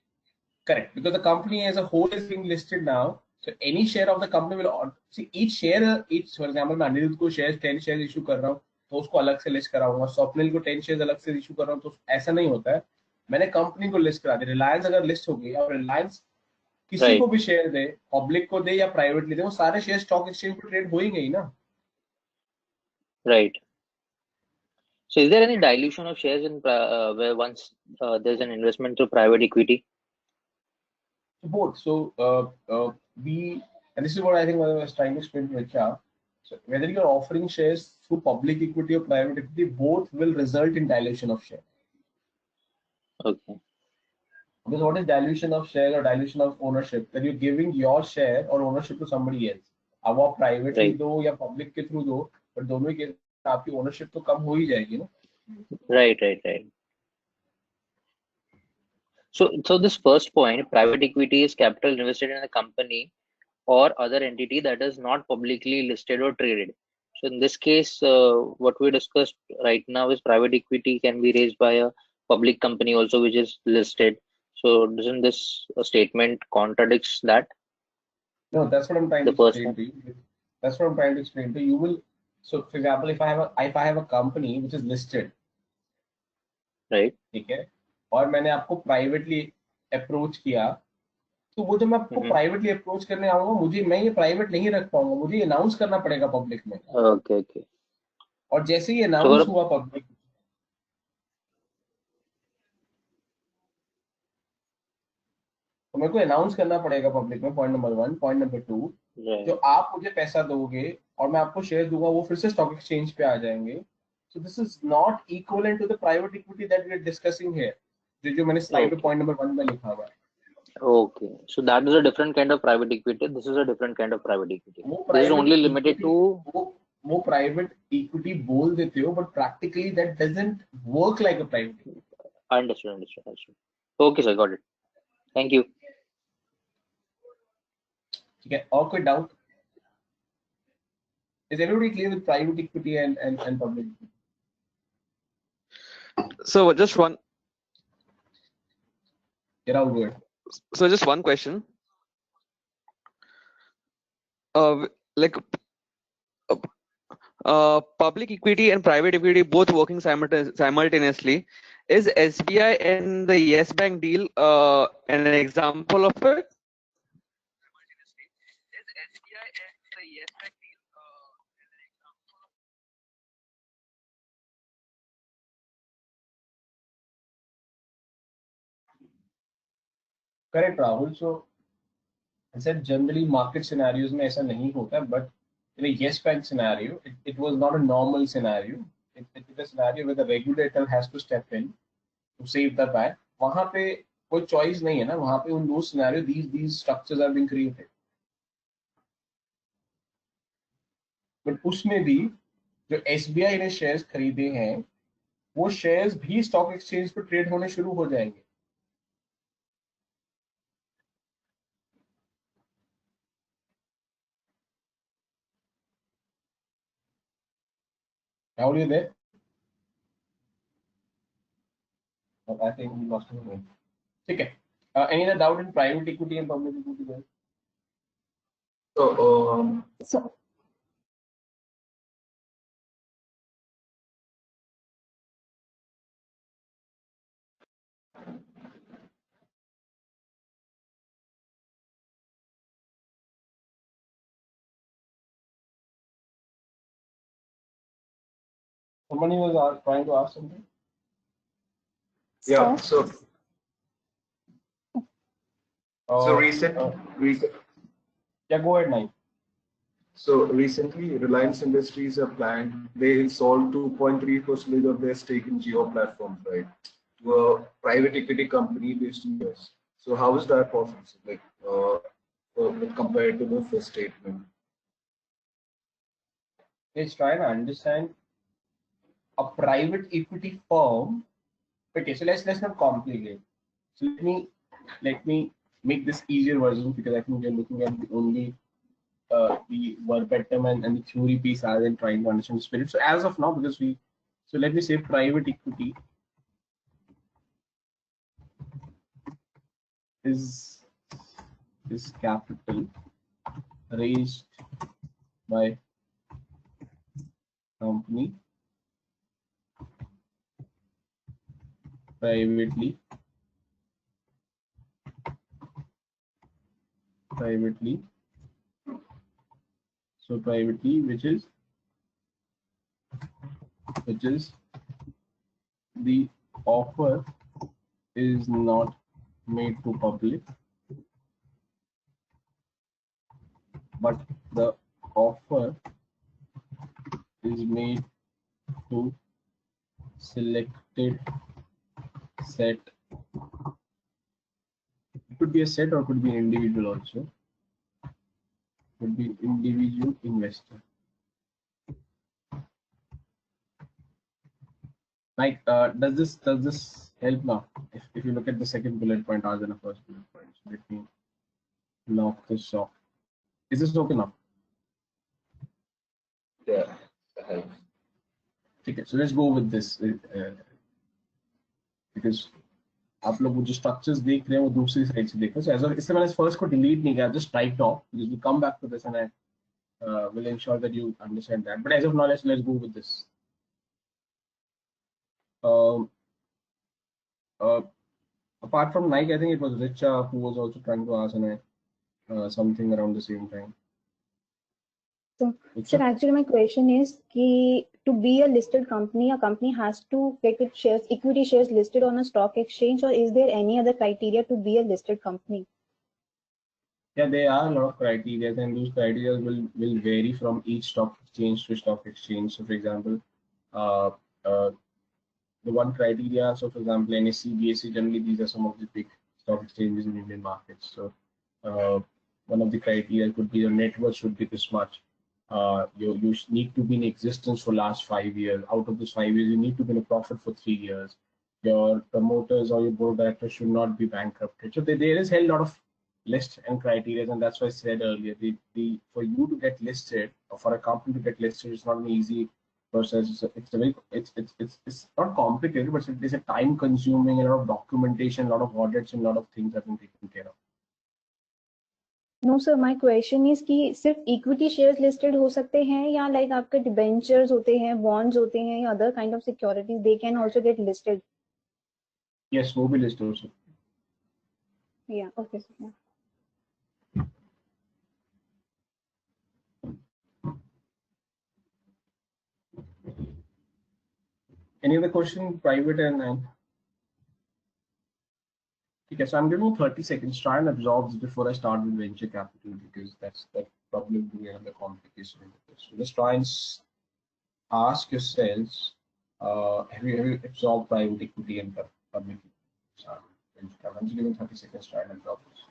Correct, because the company as a whole is being listed now. So any share of the company will see each share. Each, for example, मैं अनिरुद्ध को shares 10 shares issue कर रहा हूँ, तो उसको अलग से list कराऊंगा. स्वप्निल को 10 shares अलग से issue कर रहा हूँ, तो ऐसा नहीं होता है. मैंने कंपनी को लिस्ट करा दी. रिलायंस अगर लिस्ट हो गई और रिलायंस किसी को भी शेयर दे, पब्लिक को दे या प्राइवेटली दे, वो सारे शेयर स्टॉक एक्सचेंज पे ट्रेड हो ही गई ना. Right. So is there any dilution of shares in where once there's an investment through private equity? Both. So and this is what I think I was trying to explain to Richa. So whether you're offering shares through public equity or private equity, both will result in dilution of share. Okay. Because what is dilution of share or dilution of ownership? That you're giving your share or ownership to somebody else. अब आप privately दो या public के through दो, but दोनों के आपकी ownership तो कम हो ही जाएगी ना. Right. So this first point, private equity is capital invested in a company or other entity that is not publicly listed or traded. So in this case, what we discussed right now is private equity can be raised by a public company also, which is listed. So doesn't this statement contradicts that? No, that's what I'm trying to explain to you. That's what I'm trying to explain to you. You will. So, for example, if I have a company which is listed, right? ठीक है, और मैंने आपको privately approach किया, तो वो जब मैं आपको प्राइवेटली अप्रोच करने आऊंगा, मैं ये प्राइवेट नहीं रख पाऊंगा, मुझे अनाउंस करना पड़ेगा पब्लिक में. ओके. और जैसे ही अनाउंस हुआ पब्लिक, तो मेरे को अनाउंस करना पड़ेगा पब्लिक में. Point number 1. पॉइंट नंबर 2, जो आप मुझे पैसा दोगे और मैं आपको शेयर दूंगा, वो फिर से स्टॉक एक्सचेंज पे आ जाएंगे. So this is not equivalent to the private equity that we are discussing here, जो मैंने स्लाइड पे पॉइंट नंबर 1 में लिखा हुआ है. Okay, so that is a different kind of private equity. This is a different kind of private equity. This is only limited to. वो private equity बोल देते हो, but practically that doesn't work like a private equity. Understood. Okay, sir, got it. Thank you. ठीक है, और कोई doubt? Is everybody clear with private equity and public equity? So just one. You're all good. So just one question. Public equity and private equity both working simultaneously. Is SBI and the Yes Bank deal an example of it? Correct, Rahul. So I said generally market scenarios में ऐसा नहीं होता, but in a Yes Bank scenario, it was not a normal scenario. It is a scenario where the regulator has to step in to save the bank. वहाँ पे कोई choice नहीं है ना, वहाँ पे उन दो scenario, these structures are being created. But उसमें भी जो SBI ने shares खरीदे हैं, वो shares भी stock exchange पे trade होने शुरू हो जाएंगे. How are you there? But I think we lost him. Okay. Any other doubt in private equity and public equity there? So Somebody was trying to ask something. Yeah. So So Uh, recent, yeah, go ahead, Nine. so recently, Reliance Industries have planned they sold 2.3% of their stake in Geo Platforms, right, to a private equity company based in US. So how is that possible? So, like, compared to the first statement. Let's try and understand a private equity firm. Okay, so let's not complicate. So let me make this easier version because I think we're looking at the only the verbatim and the theory piece rather than trying to understand the spirit. So as of now, because so let me say private equity is capital raised by company privately so privately which is the offer is not made to public, but the offer is made to selected set. It could be a set or could be an individual also. Could be individual investor. Like, does this help now? If you look at the second bullet point rather than the first bullet point, so let me knock this off. Is this okay now? Yeah, that helps. Okay, so let's go with this because आप लोग वो जो structures देख रहे हैं वो दूसरी side से देख रहे हैं. So इसलिए मैंने first को delete नहीं किया, just typed off because we come back to this and I will ensure that you understand that. But as of now, let's go with this. Apart from Nike, I think it was Richa who was also trying to ask something around the same time. So, sir, actually, my question is to be a listed company, a company has to get its shares, equity shares listed on a stock exchange, or is there any other criteria to be a listed company? Yeah, there are a lot of criteria, and those criteria will vary from each stock exchange to stock exchange. So, for example, the one criteria, so for example, NSE, BSE, generally these are some of the big stock exchanges in Indian markets. So, one of the criteria could be your net worth should be this much. You need to be in existence for last 5 years. Out of those 5 years, you need to be in a profit for 3 years. Your promoters or your board of directors should not be bankrupted. So there is a lot of lists and criteria, and that's why I said earlier, for you to get listed or for a company to get listed, it's not an easy process. It's not complicated, but it is a time consuming, a lot of documentation, a lot of audits, and a lot of things have been taken care of. No, sir. My question is कि सिर्फ equity shares listed हो सकते हैं या like आपके debentures होते हैं, bonds होते हैं या other kind of securities they can also get listed? Yes, वो भी list हो सकते. Yeah. Okay, sir. Yeah. Any other question, private and okay, so I'm giving you 30 seconds. Try and absorb this before I start with venture capital because that probably will be another complication in this. So just try and ask yourselves, have you absorbed private equity and public equity? I'm just giving 30 seconds. Try and absorb this.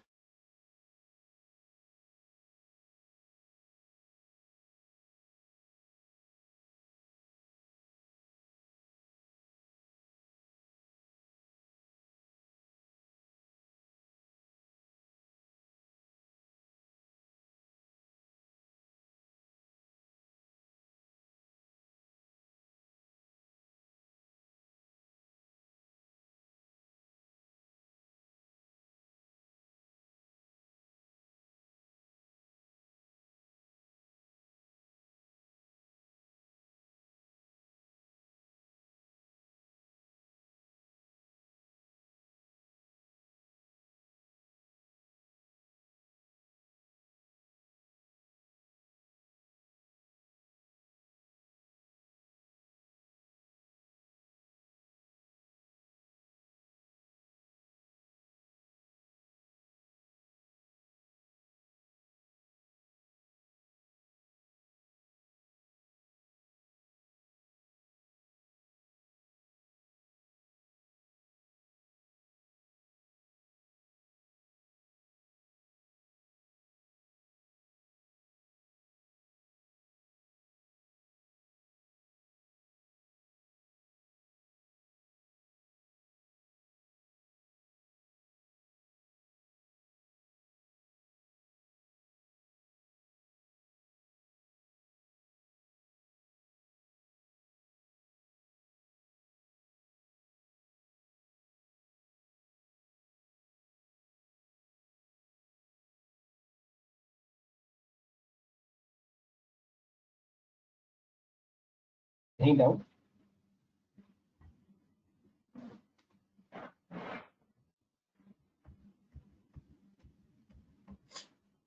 Any doubt?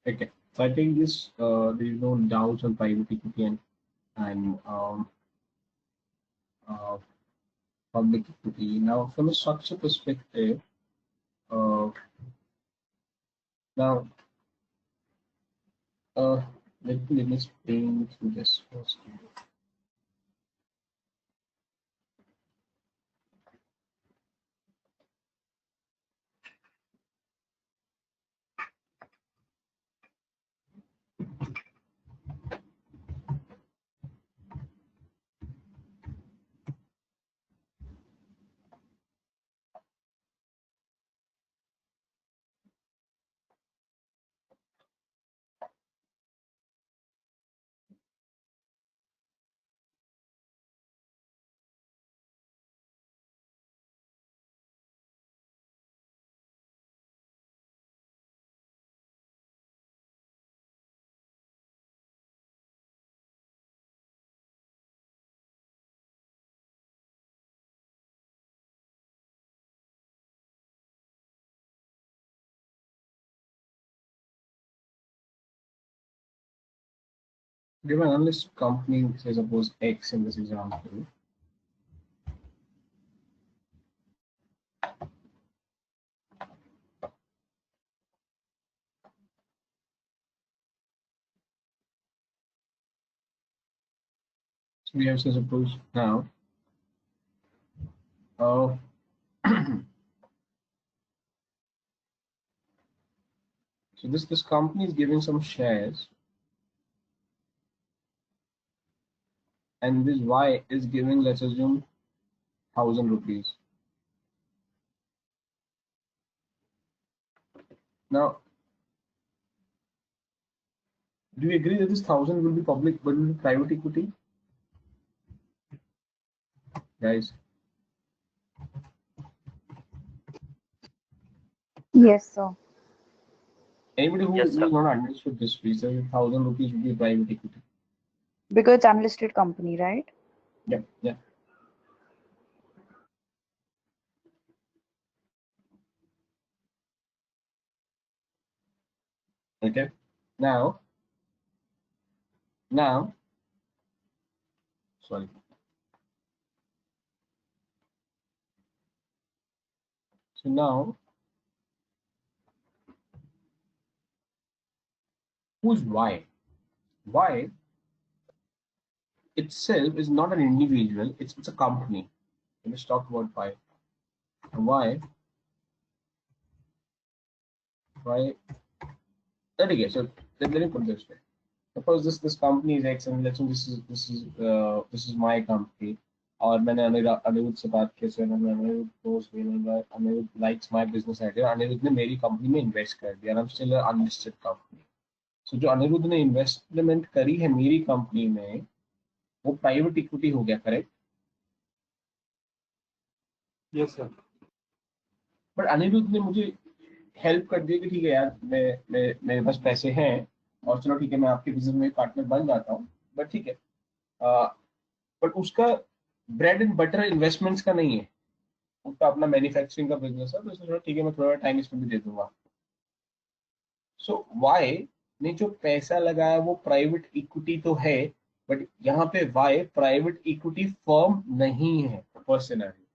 Okay, so I think this there is no doubts on private equity and uh, public equity. Now, from a structure perspective, uh, now uh, let me explain through this first. Give an analyst company, say suppose X in this example. So we have, say suppose now, uh, so this company is giving some shares, and this Y is giving, let's assume, 1,000 rupees. Now, do you agree that this 1,000 will be public, but will be private equity, guys? Yes, sir. Anybody who Yes, sir. will not understood this, please, 1,000 rupees will be private equity. Because it's unlisted company, right? Yeah, yeah. Okay. Now, sorry. So now, who's Y? Y itself is not an individual, it's a company. Let's talk about Y. Y. Okay, so let me put this way. Suppose this company is X, and let's say this is my company. और मैंने अनिरुद्ध से बात की, sir Anirudh knows me, Anirudh likes my business idea, Anirudh ने मेरी company में invest कर दिया, I'm still an unlisted company. So जो अनिरुद्ध ने इन्वेस्टमेंट करी है मेरी कंपनी में, वो प्राइवेट इक्विटी हो गया, correct? Yes sir. But Anirudh ने मुझे हेल्प कर दिया कि ठीक है यार, मेरे पास पैसे हैं और चलो ठीक है मैं आपके बिजनेस में पार्टनर बन जाता हूँ, बट ठीक है, बट उसका ब्रेड एंड बटर इन्वेस्टमेंट्स का नहीं है, उसका अपना मैन्युफैक्चरिंग का बिजनेस है, तो इसलिए ठीक है मैं थोड़ा टाइम इसमें भी दे दूंगा. सो वाई ने जो पैसा लगाया वो प्राइवेट इक्विटी तो है, बट यहाँ पे वाई प्राइवेट इक्विटी फर्म नहीं है. First scenario,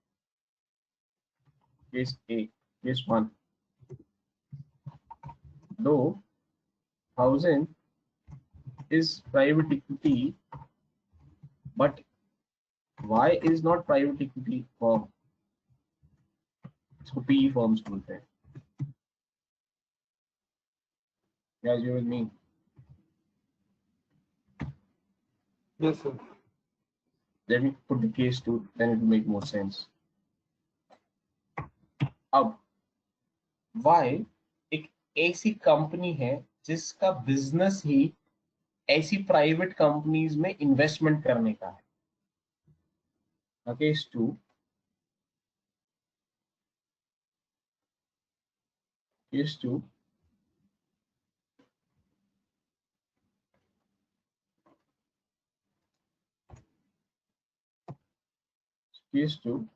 case A, case 1, though 1,000 is private equity, but why is not private equity firm? इसको PE firms बोलते हैं. Guys, you with me? Yes sir. Let me put the case to, then it will make more sense. अब why एक ऐसी company है जिसका business ही ऐसी private companies में इन्वेस्टमेंट करने का है. Case 2, case 2, Case 2.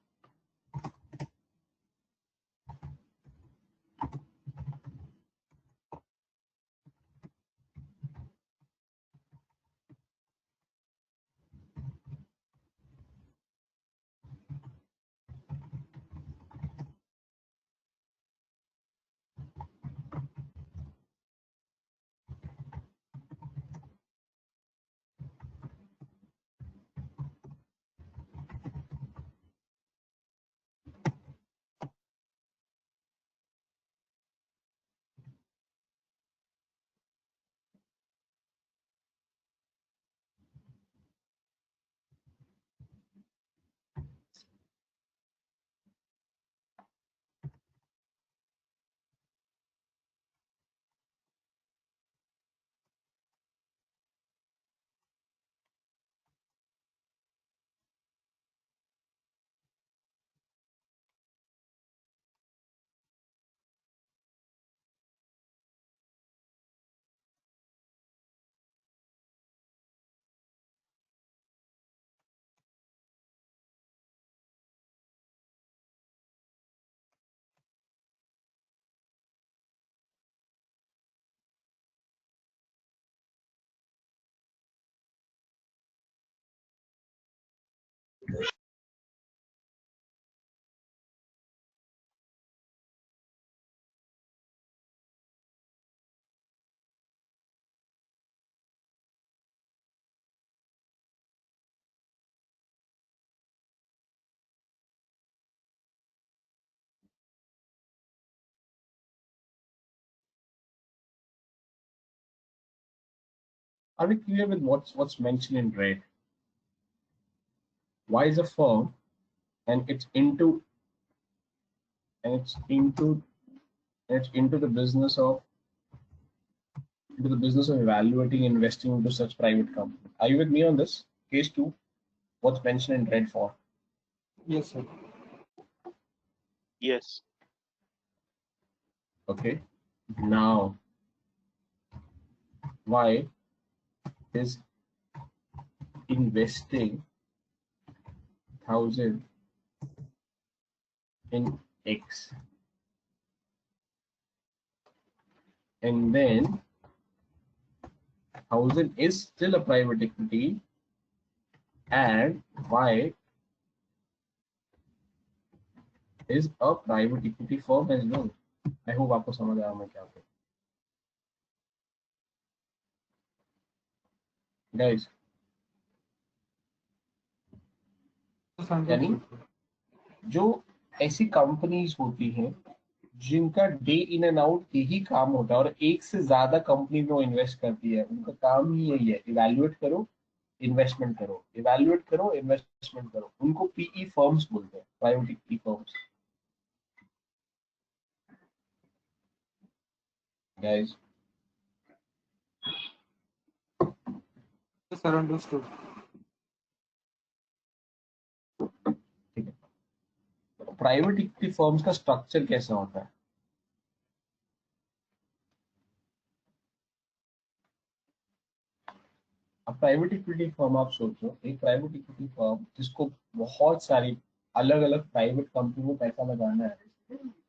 Are we clear with what's mentioned in red? Y is a firm, and it's into the business of evaluating investing into such private companies. Are you with me on this? Case 2, what's mentioned in red for? Yes, sir. Yes. Okay. Now, Y is investing 1,000 in X, and then 1,000 is still a private equity, and Y is a private equity firm as well. I hope आपको समझ आया मैं क्या करूं. Guys, Yes, यानी understood. जो ऐसी companies होती हैं जिनका डे इन एंड आउट यही काम होता है और एक से ज्यादा कंपनी में वो इन्वेस्ट करती है, उनका काम ही यही है, इवैल्यूएट करो, इन्वेस्टमेंट करो, इवैल्यूएट करो, इन्वेस्टमेंट करो. उनको पीई फर्म्स बोलते हैं, private equity firms. Guys, Yes, sir, understood. ठीक है. प्राइवेट इक्विटी फर्म्स का स्ट्रक्चर कैसा होता है? अब प्राइवेट इक्विटी फर्म आप सोचो, एक प्राइवेट इक्विटी फर्म जिसको बहुत सारी अलग अलग प्राइवेट कंपनी में पैसा लगाना है,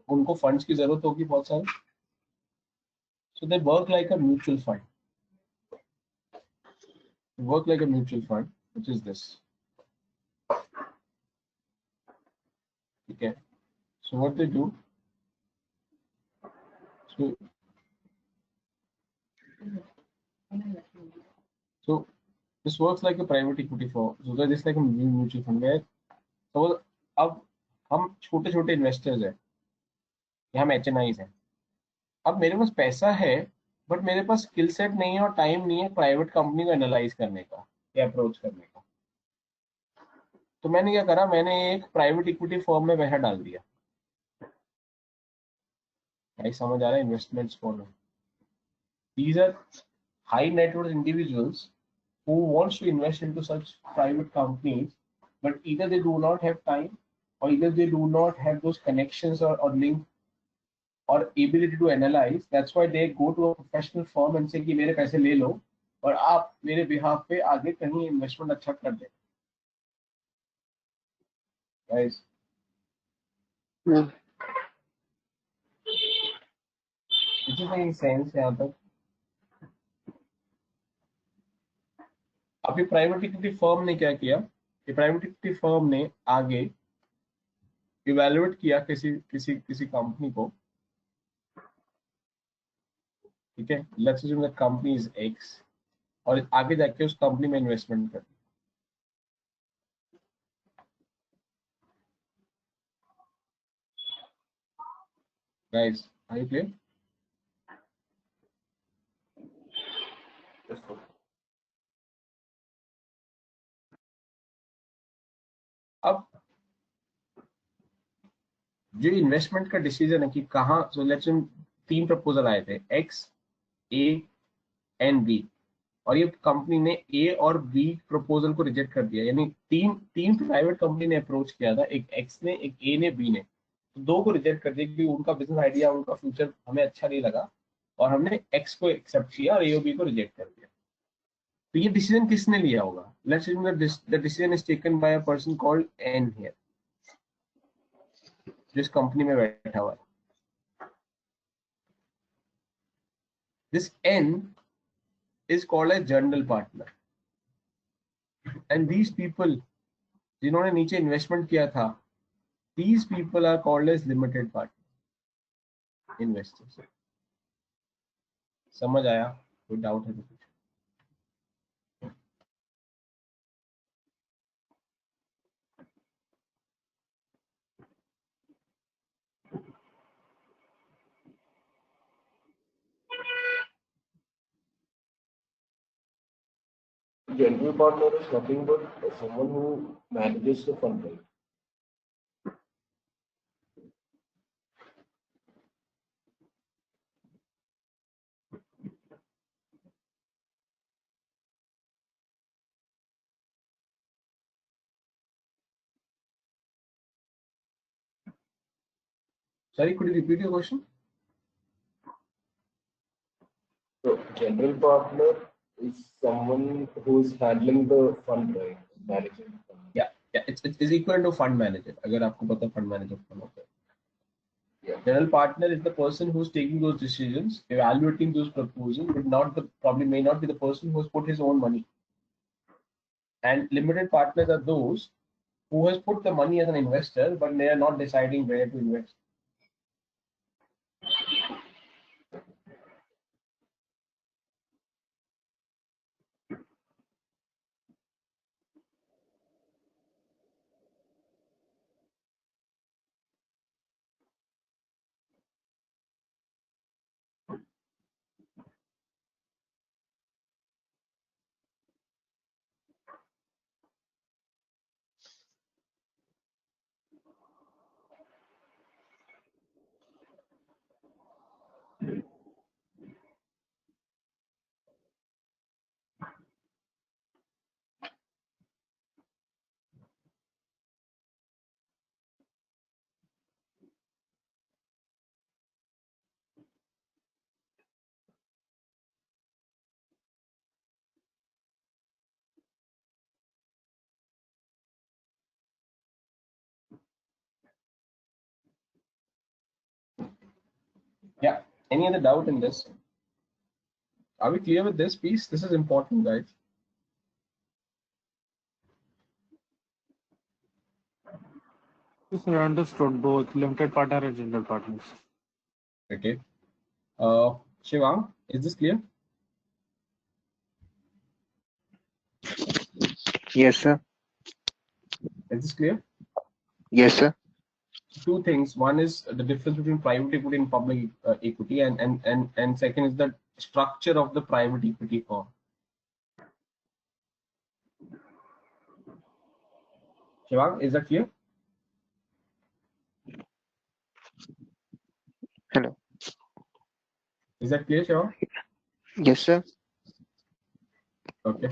उनको फंड्स की जरूरत होगी बहुत सारी. So they work like a mutual fund. Work like a mutual fund, which is this. Okay. So what they do? So this works like a private equity firm. So that is like a mutual fund where so अब हम छोटे छोटे investors हैं, या हम HNIs हैं. अब मेरे पास पैसा है, बट मेरे पास स्किल सेट नहीं है और टाइम नहीं है प्राइवेट कंपनी को एनालाइज करने का या अप्रोच करने का. तो मैंने क्या करा, मैंने एक प्राइवेट इक्विटी फर्म में पैसा डाल दिया. क्या समझ आ रहा है? Investments for these are high net worth individuals who wants to invest into such private companies, but either they do not have time, or either they do not have those connections or link or ability to analyze. That's why they go to a professional firm and say कि मेरे पैसे ले लो और आप मेरे behalf पे आगे कहीं इन्वेस्टमेंट अच्छा कर दे. guys. Is it making sense यहाँ तक? अभी प्राइवेट इक्विटी फर्म ने क्या किया कि प्राइवेट इक्विटी फर्म ने आगे इवेल्युएट किया किसी कंपनी को, ठीक है, let's assume that company is X, और आगे जाके उस कंपनी में इन्वेस्टमेंट कर। Guys are you clear? अब जो इन्वेस्टमेंट का डिसीजन है कि कहाँ, सो लेट्स अज्यूम 3 प्रपोजल आए थे, एक्स, ए एंड बी, और ये कंपनी ने ए और बी प्रपोजल को रिजेक्ट कर दिया, यानी तीन प्राइवेट कंपनी ने अप्रोच किया था, एक एक्स ने, एक ए ने, बी ने, तो 2 को रिजेक्ट कर दिया क्योंकि उनका बिजनेस आइडिया, उनका फ्यूचर हमें अच्छा नहीं लगा, और हमने एक्स को एक्सेप्ट किया और ए और बी को रिजेक्ट कर दिया। तो ये डिसीजन किसने लिया होगा? Let's assume that the decision is taken by a person called N here, जिस कंपनी में बैठा हुआ है। This N is called a general partner, and these people जिन्होंने नीचे इन्वेस्टमेंट किया था, these people are called as limited partner investors. समझ आया? कोई डाउट है तो कुछ? General partner is nothing but someone who manages the fund, right? Sorry, could you repeat your question? So general partner is someone who is handling the fund, right? Managing the fund. Yeah, it's equal to fund manager. अगर आपको पता fund manager कौन होता है. Yeah. General partner is the person who's taking those decisions, evaluating those proposals, but probably may not be the person who's put his own money. And limited partners are those who has put the money as an investor, but they are not deciding where to invest. Yeah. Any other doubt in this? Are we clear with this piece? This is important, guys. Yes, I understood both limited partner and general partners. Okay. Shivang, is this clear? Yes, sir. Is this clear? Yes, sir. 2 things. One is the difference between private equity and public equity, and second is the structure of the private equity firm. Shivang, is that clear? Hello. Is that clear, Shivang? Yes, sir. Okay.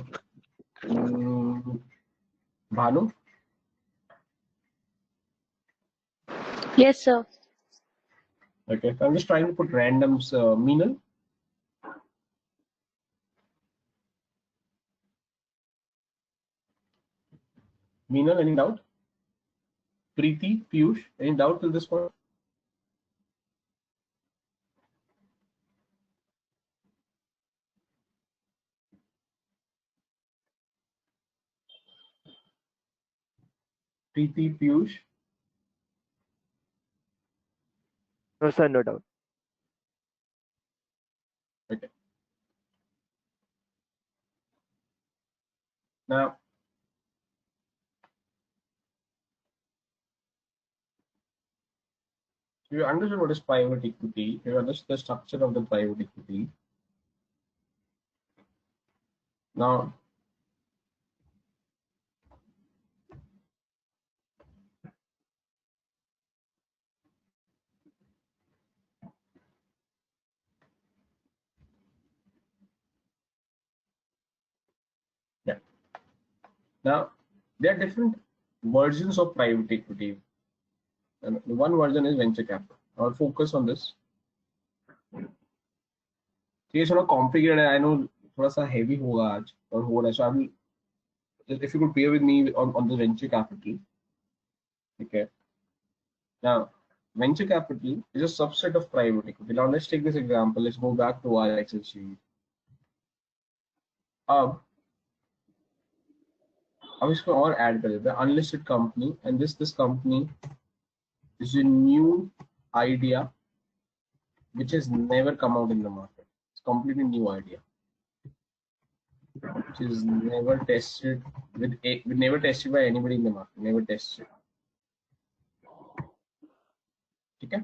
Bhanu? Yes, sir. Okay, so I'm just trying to put randoms. Meenal? Meenal, any doubt? Preeti, Piyush, any doubt till this point? Preeti, Piyush. No, sir, no doubt. Okay. Now, you understand what is private equity, you understand the structure of the private equity. Now, yeah. Now, there are different versions of private equity. And one version is venture capital. I'll focus on this. It's not complicated. I know थोड़ा सा heavy होगा आज और हो रहा है. So I will, if you could bear with me on the venture capital. Okay. Now, venture capital is a subset of private equity. Now let's take this example. Let's go back to our Excel sheet. अब इसको और add कर देते हैं unlisted company, and this company is a new idea which has never come out in the market. It's completely new idea which is never tested never tested by anybody in the market. Never tested. Okay.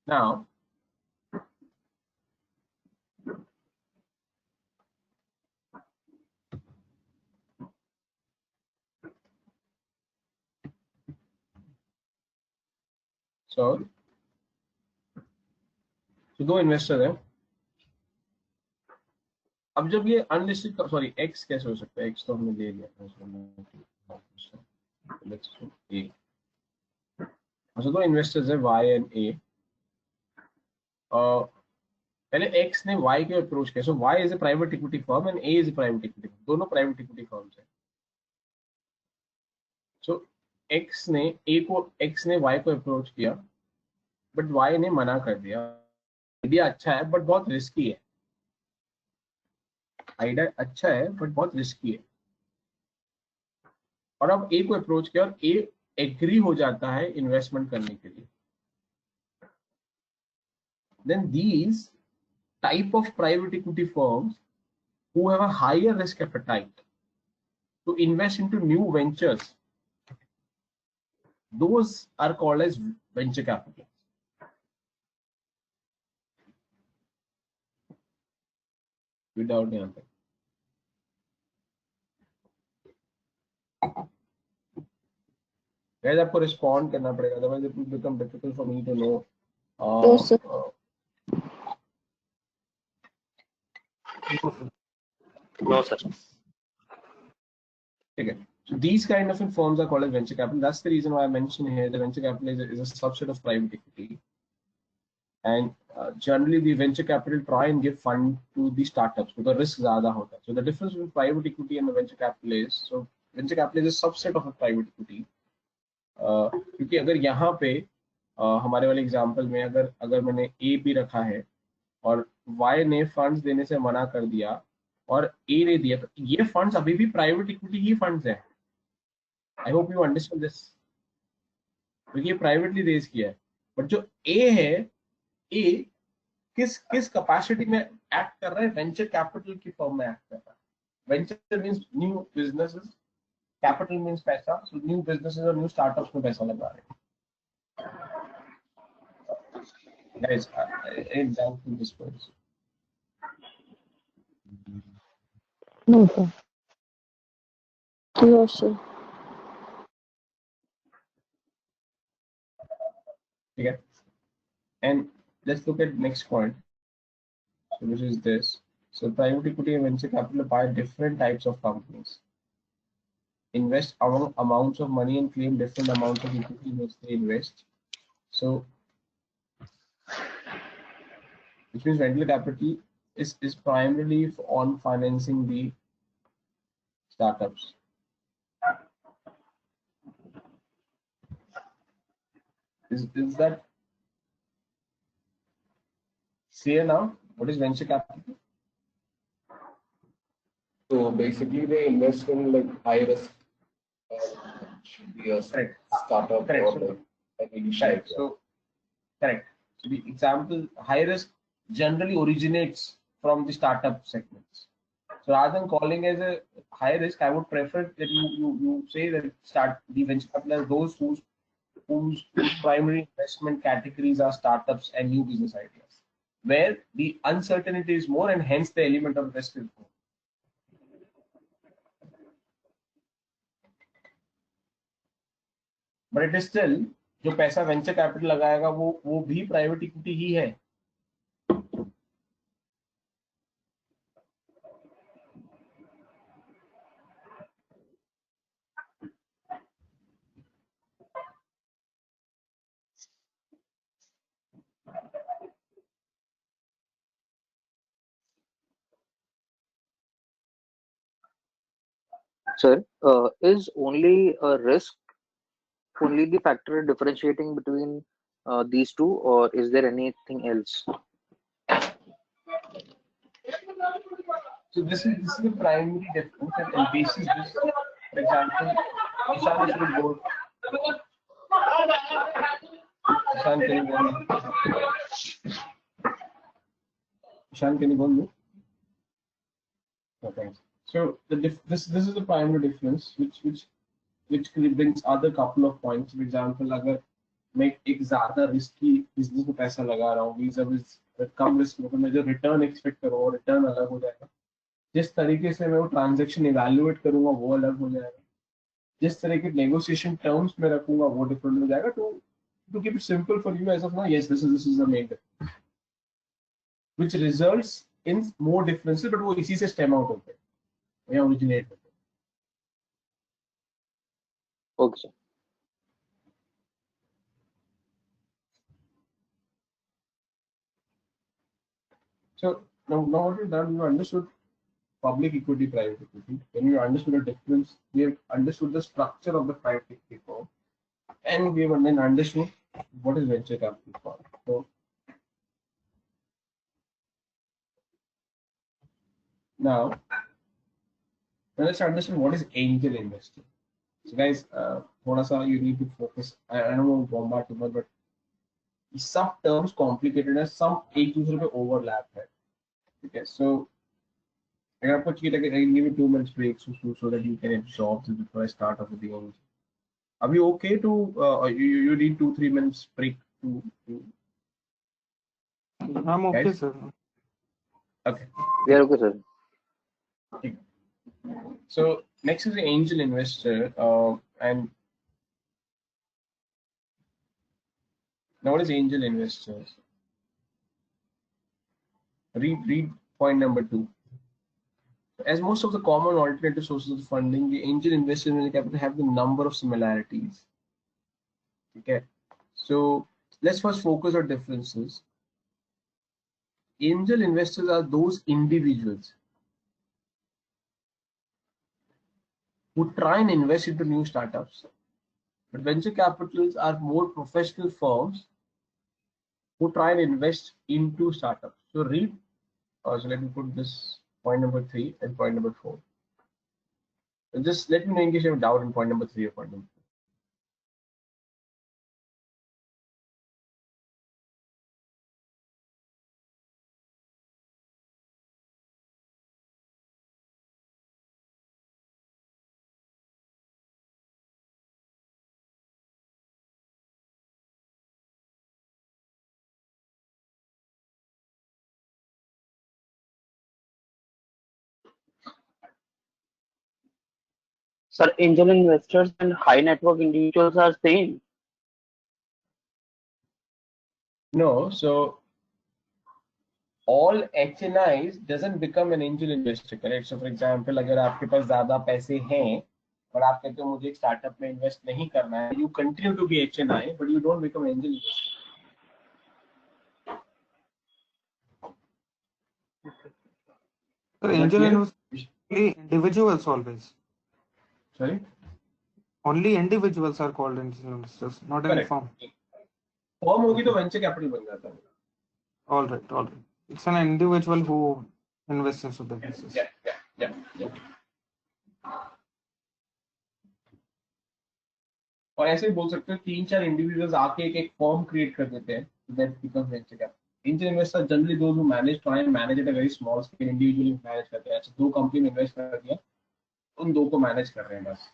Now, so दो investor है. अब जब ये unlisted, sorry x कैसे हो सकता है, x तो हमने ले लिया था. अच्छा, दो इन्वेस्टर्स है वाई एंड ए. पहले एक्स ने वाई को अप्रोच किया. So Y is a private equity firm and A is a private equity firm. दोनों प्राइवेट इक्विटी फर्म्स है. सो एक्स ने वाई को अप्रोच किया, बट वाई ने मना कर दिया. आइडिया अच्छा है बट बहुत रिस्की है. आइडिया अच्छा है बट बहुत रिस्की है. और अब ए को अप्रोच किया और ए एग्री हो जाता है इन्वेस्टमेंट करने के लिए. Then these type of private equity firms who have a higher risk appetite to invest into new ventures, those are called as venture capital. Without the answer. Guys, आपको respond करना पड़ेगा, otherwise it will become difficult for me to know. Yes, sir. No, sir. Okay. So these kind of firms are called as venture capital. That's the reason why I mentioned here the venture capital is a subset of private equity. And generally the venture capital try and give fund to the startups because risk ज़्यादा होता है. So the difference between private equity and the venture capital is, so venture capital is a subset of a private equity. क्योंकि अगर यहाँ पे हमारे वाले example में अगर मैंने ए भी रखा है और वाई ने फंड्स देने से मना कर दिया और ए ने दिया, तो ये फंड्स अभी भी प्राइवेट इक्विटी ही फंड्स है. I hope you understand this. क्योंकि ये प्राइवेटली रेज किया है, बट जो ए है, ए किस कैपेसिटी में एक्ट कर रहा है, वेंचर कैपिटल की फॉर्म में एक्ट कर रहा है. Venture means new businesses, capital means पैसा. सो न्यू बिजनेसेस और न्यू स्टार्टअप्स में पैसा लगा रहे हैं. Guys, I doubt in this point. No, sir. Yes, sir. Okay. And let's look at next point. So which is this. So private equity and venture capital buy different types of companies, invest amounts of money and claim different amounts of equity which they invest. So which means venture capital is primarily on financing the startups. Is that clear now? What is venture capital? So basically, they invest in like high risk, should be a Correct. startup Correct. or So, like an correct. initiative. So, correct. So the example, high risk generally originates from the startup segments. So rather than calling as a high risk, I would prefer that you say that start the venture capital as those whose primary investment categories are startups and new business ideas, where the uncertainty is more and hence the element of risk is more. But it is still जो पैसा venture capital लगाएगा वो भी private equity ही है. Sir, is only a risk only the factor differentiating between these two, or is there anything else? So this is the primary difference, and basis this, for example, Ishan is will go. Ishan, can you go on? Ishan, can you go on? Okay. So this is the primary difference, which brings other couple of points. For example, अगर मैं एक ज़्यादा risky business में पैसा लगा रहा हूँ, vis-a-vis कम risk में, तो मैं जो return expect कर रहा हूँ, return अलग हो जाएगा. जिस तरीके से मैं वो ट्रांजेक्शन इवैल्यूएट करूंगा वो अलग हो जाएगा. जिस तरह के नेगोशिएशन टर्म्स में रखूंगा वो डिफरेंट हो जाएगा. To keep it simple for you as of now, yes, this is the main difference, which results in more differences, but वो इसी से stem out होते हैं या originate होते हैं. Okay, sir. So now what we've done, we understood public equity, private equity. When we understood the difference, we have understood the structure of the private equity firm, and we have then understood what is venture capital firm. So now let's understand what is angel investing. So guys, थोड़ा सा you need to focus. I don't want to bombard too much, but some terms complicated है, some एक दूसरे पे overlap है. Okay, so I can give you 2 minutes break so that you can absorb this before I start off with the angel. Are we okay to you need 2-3 minutes break to I'm okay, guys? sir. Okay. We are okay, sir. Okay. So next is the angel investor, and now what is angel investors? Read point number 2. As most of the common alternative sources of funding, the angel investors in the capital have the number of similarities. Okay, so let's first focus on differences. Angel investors are those individuals who try and invest into new startups, but venture capitals are more professional firms who try and invest into startups. So read. So let me put this point number 3 and point number 4. So just let me know in case you have a doubt in point number 3 or point number 4. Sir, angel investors and high net worth individuals are same. No, so all HNIs doesn't become an angel investor, correct? So for example, अगर आपके पास ज़्यादा पैसे हैं और आप कहते हो मुझे एक स्टार्टअप में इन्वेस्ट नहीं करना है, you continue to be HNI, but you don't become angel investor. Sir, angel investors only individuals always. Sorry? Only individuals are called angel investors, not any Correct. firm. Form होगी तो Okay. Venture capital बन जाता है. All right. All right. It's an individual who invests into businesses. Yeah. और ऐसे ही बोल सकते हो 3-4 इंडिविजुअल्स आके एक फॉर्म क्रिएट कर देते हैं, that becomes venture capital. Angel investor generally those who manage try and manage at a very small scale, individually manage करते हैं. अच्छा 2 कंपनी में इन्वेस्ट कर दिया, उन 2 को मैनेज कर रहे हैं बस.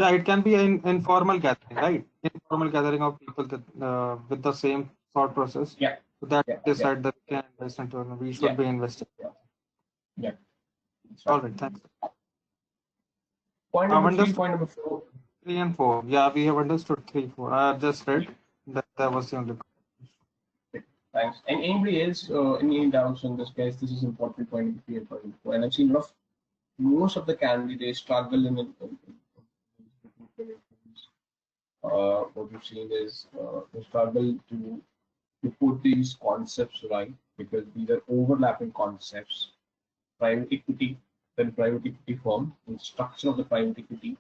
Yeah, it can be an informal gathering, right? Informal gathering of people that, with the same thought process. Yeah. So that Yeah. decide that we can invest into, we should be investing. Yeah. All right, thanks. Point I've number 3, understood point number 4. 3 and 4. Yeah, we have understood 3, 4. I have just read that was the only. Thanks. And anybody else, any doubts on this, guys? This is important point number 3 and point number 4. And I've seen most of the candidates struggle in what we've seen is they struggle to put these concepts right, because these are overlapping concepts. Private equity, then private equity firm, the structure of the private equity,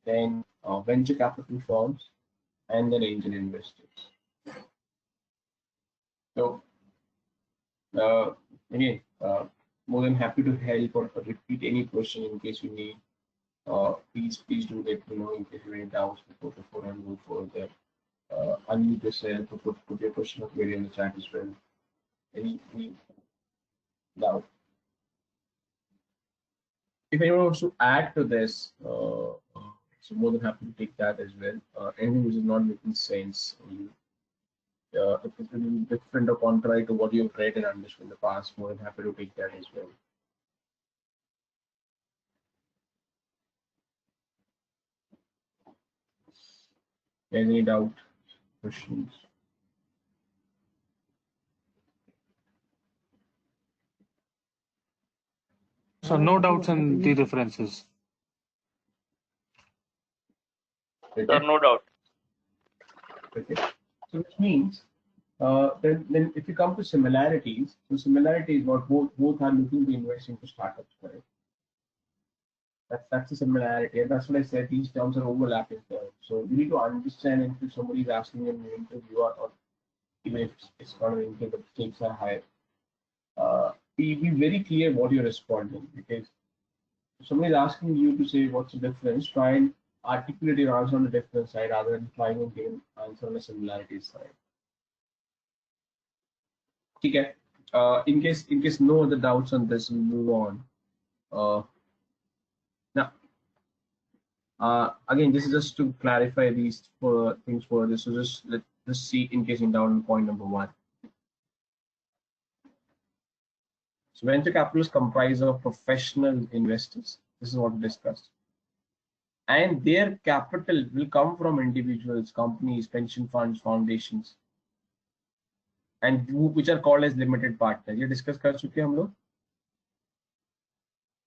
then venture capital firms, and then angel investors. So again, more than happy to help or repeat any question in case you need. Please do let me know in case you have any doubts before I move further. Unmute yourself or put your question of query in the chat as well. Any doubt? If anyone wants to add to this, so more than happy to take that as well. Anything which is not making sense, if it's a little different or contrary to what you've read and understood in the past, more than happy to take that as well. Any doubt, questions? So no doubts in the differences. Okay. No doubt. Okay. So which means then if you come to similarities, so similarity is what both are looking to invest into startups, correct? That's a similarity, and that's what I said. These terms are overlapping terms. So you need to understand, and if somebody is asking in an interview, or even if it's not an interview, the stakes are higher. Be very clear what you're responding, because if somebody is asking you to say what's the difference, try and articulate your answer on the difference side rather than trying to give an answer on the similarity side. Okay. In case no other doubts on this, we'll move on. Now, again, this is just to clarify these things further. So let's see in case in doubt on point number 1. So venture capitalists comprise of professional investors. This is what we discussed. And their capital will come from individuals, companies, pension funds, foundations, and which are called as limited partners. ये discuss कर चुके हम लोग.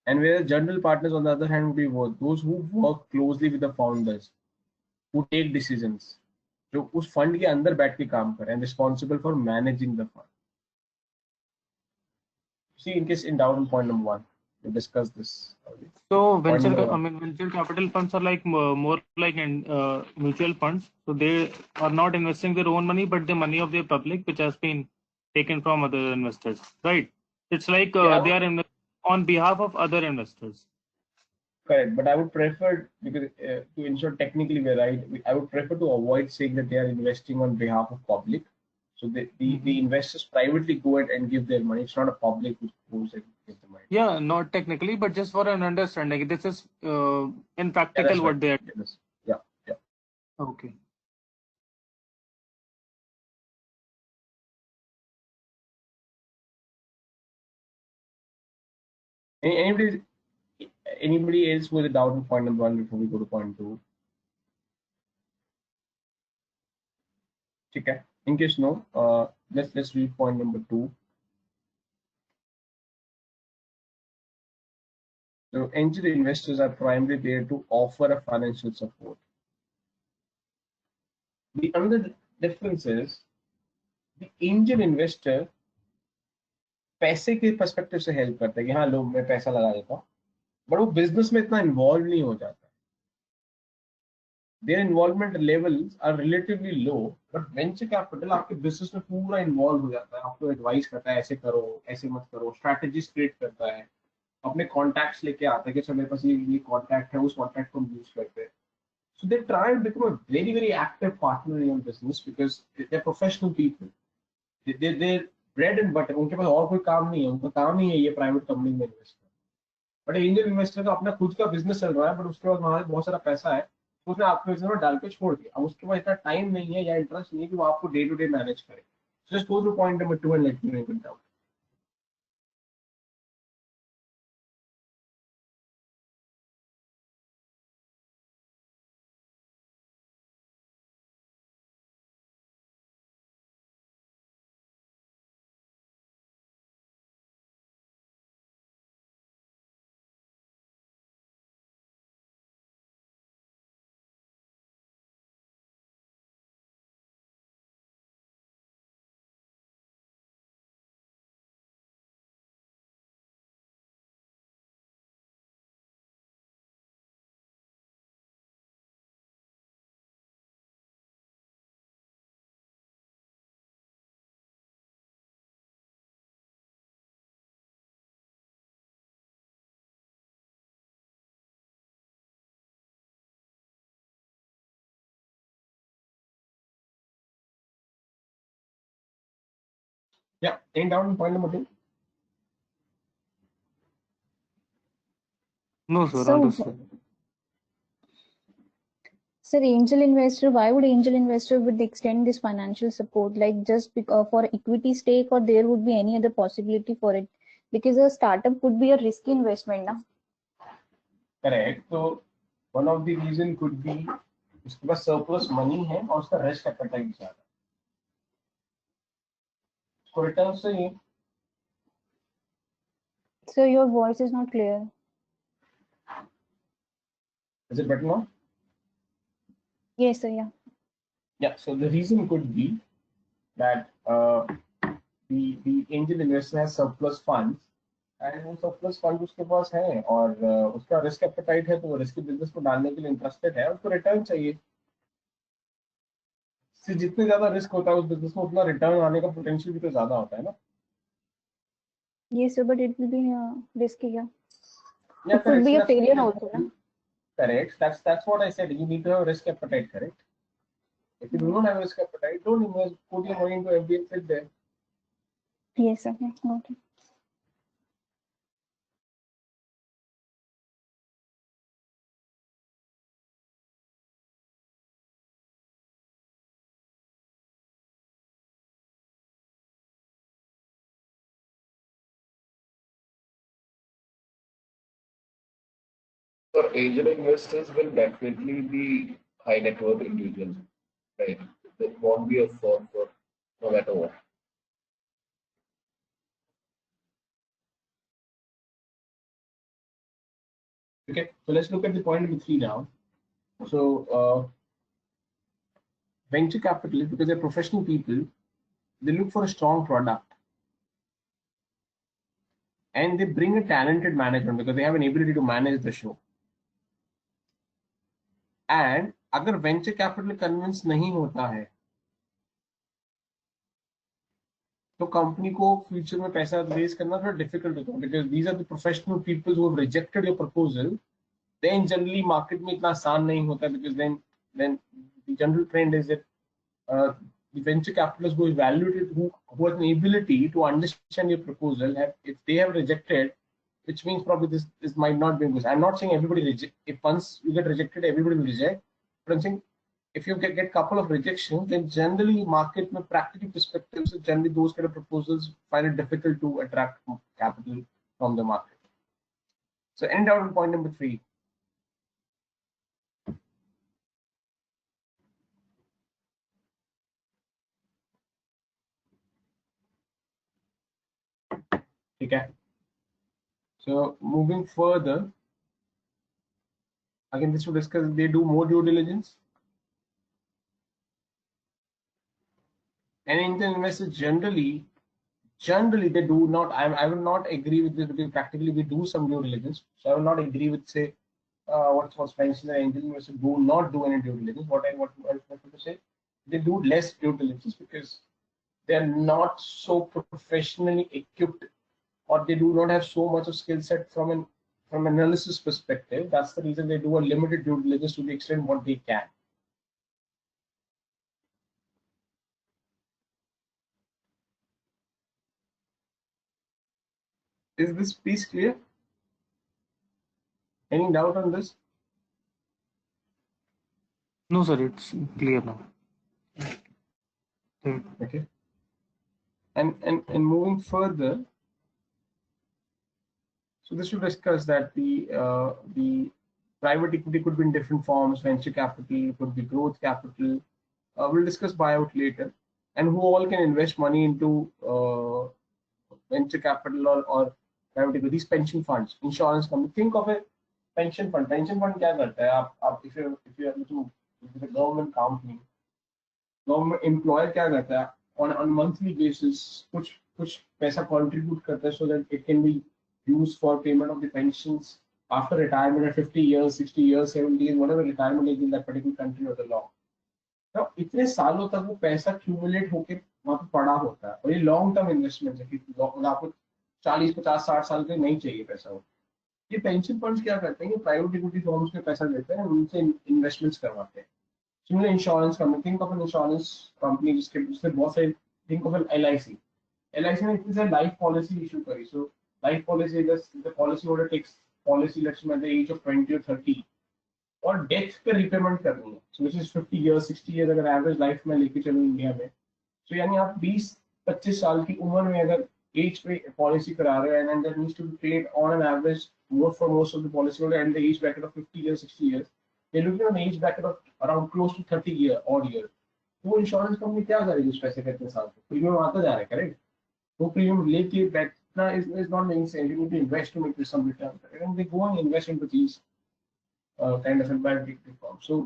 And whereas general partners, on the other hand, would be those who work closely with the founders, who take decisions, जो उस fund के अंदर बैठ के काम करें, and responsible for managing the fund. See, in case in doubt on point number 1, we discuss this. So venture capital funds are like more like mutual funds. So they are not investing their own money, but the money of the public, which has been taken from other investors, right? It's like they are investing on behalf of other investors. Correct, but I would prefer, because to ensure technically we're right, I would prefer to avoid saying that they are investing on behalf of public. So the investors privately go ahead and give their money. It's not a public who goes and gives the money. Yeah, not technically, but just for an understanding. This is in practical what they are. Yeah. Okay. Anybody else with a doubt on point number 1 before we go to point 2? Okay. In case no, let's read point number 2. So angel investors are primarily there to offer a financial support. The another difference is the angel investor पैसे के perspective से help करता है कि हाँ लो मैं पैसा लगा देता हूँ, बट वो बिजनेस में इतना इन्वॉल्व नहीं हो जाता. their involvement levels are relatively low, but venture capital आपके business में पूरा involve हो जाता है, आपको advice करता है ऐसे करो ऐसे मत करो, strategies create करता है, अपने contacts लेके आता है कि मेरे पास ये contact है, उस contact को हम use करते हैं. So they try and become a very, very active partner in your business because they're professional people. They're bread and butter. उनके पास और कोई काम नहीं है, उनका काम ही है ये प्राइवेट कंपनी में इन्वेस्ट करना. बट एंजल इन्वेस्टर का अपना खुद का बिजनेस चल रहा है, बट उसके बाद वहां बहुत सारा पैसा है, तो उसने आपके बिजनेस में डाल के छोड़ दिया. अब उसके पास इतना टाइम नहीं है या इंटरेस्ट नहीं है कि वो आपको डे टू डे मैनेज करे. Just go two point number 2 and let me it out. Yeah, take down point number 2. No, sir. So, Understood. sir, angel investor, why would angel investor would extend this financial support, like just for equity stake, or there would be any other possibility for it? Because a startup could be a risky investment, na? Correct. So one of the reason could be उसके पास surplus money है और उसका risk appetite ज़्यादा है. उसको return चाहिए. So your voice is not clear. Is it better now? Yes, sir. Yeah. Yeah. So the reason could be that the angel investor has surplus funds, and वो surplus fund उसके पास है और उसका risk appetite है, तो वो risky business को डालने के लिए interested है, उसको return चाहिए. से जितने ज्यादा रिस्क होता है उस बिजनेस में उतना रिटर्न आने का पोटेंशियल भी तो ज्यादा होता है ना. Yes, sir, but it will be risky. Yeah. Yeah, It could be a correct. failure also, na? Correct. That's what I said. You need to have risk appetite. Correct. If you do not have risk appetite, don't invest. Put your money into FD and sit there. Yes, sir. Yeah, got it. For angel investors will definitely be high net worth individuals, right? It won't be a firm for no matter what. Okay. So let's look at the point number 3 now. So venture capitalists, because they're professional people, they look for a strong product. And they bring a talented management because they have an ability to manage the show. And अगर venture capital convince नहीं होता है तो company को future में पैसा raise करना थोड़ा डिफिकल्ट होता है, because these are the professional people who have rejected your proposal. Then generally market में इतना आसान नहीं होता, because then the general trend is that the venture capitalists who evaluated who has an ability to understand your proposal if they have rejected, which means probably this might not be good. I'm not saying everybody reject. If once you get rejected, everybody will reject. But I'm saying if you get couple of rejections, then generally market में practical perspectives, generally those kind of proposals find it difficult to attract capital from the market. So end out on point number 3. Okay. So moving further, again this will discuss they do more due diligence. And angel investors generally they do not. I will not agree with this because practically we do some due diligence. So I will not agree with say what's mentioned, the angel investors do not do any due diligence. What I want to say, they do less due diligence because they are not so professionally equipped, or they do not have so much of skill set from an analysis perspective. That's the reason they do a limited due diligence to the extent what they can. Is this piece clear? Any doubt on this? No, sir, it's clear now. Okay. And moving further, so this will discuss that the private equity could be in different forms. Venture capital could be growth capital. We'll discuss buyout later, and who all can invest money into venture capital or private equity. These pension funds, insurance company. Think of a pension fund. Pension fund क्या करता है? आप if you have to, if it's a government company, government employer क्या करता है? On monthly basis कुछ पैसा contribute करता है so that it can be used for payment of the pensions after retirement at 50 years, 60 years, 70 years, whatever retirement age in that particular country or the law. Now इतने सालों तक वो पैसा accumulate होके वहाँ पे पड़ा होता है, और ये long term investment है कि आपको 40, 50, 60 साल के नहीं चाहिए पैसा हो. ये पेंशन फंड्स क्या करते हैं, प्राइवेट इक्विटी फर्म्स में पैसा देते हैं, उनसे इन्वेस्टमेंट्स करवाते हैं. Similar insurance company, think of an insurance company जिसके बहुत सारे, think of an LIC. LIC ने इतनी सारी लाइफ पॉलिसी इशू करी. So life policy, the policy holder takes policy let's say at the age of 20 or 30 और death पे repayment करनी है. So which is 50 years 60 years अगर एवरेज लाइफ में लेके चलो इंडिया में. सो यानी आप 20-25 साल की उम्र में अगर एज पे पॉलिसी करा रहे हैं, and that needs to be paid on an average more for most of the policy holder and the age bracket of 50 years, 60 years. They're looking at an age bracket of around close to 30 year odd year. वो insurance company क्या करेगी उस पैसे का इतने साल तक? Premium आता जा रहा है, करेक्ट? वो प्रीमियम लेके बैठना is not making sense. You need to invest to make some return, and they go and invest into these kind of private equity firms. So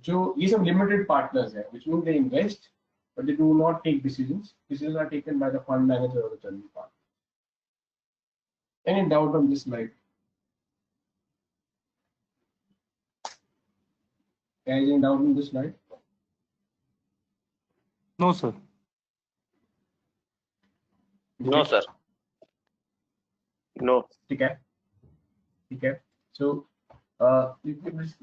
जो ये सब limited partners हैं, which means they invest but they do not take decisions. Decisions are taken by the fund manager or the general partner. Any doubt on this slide? Any doubt on this slide? No, sir. No, sir. No. Okay. So we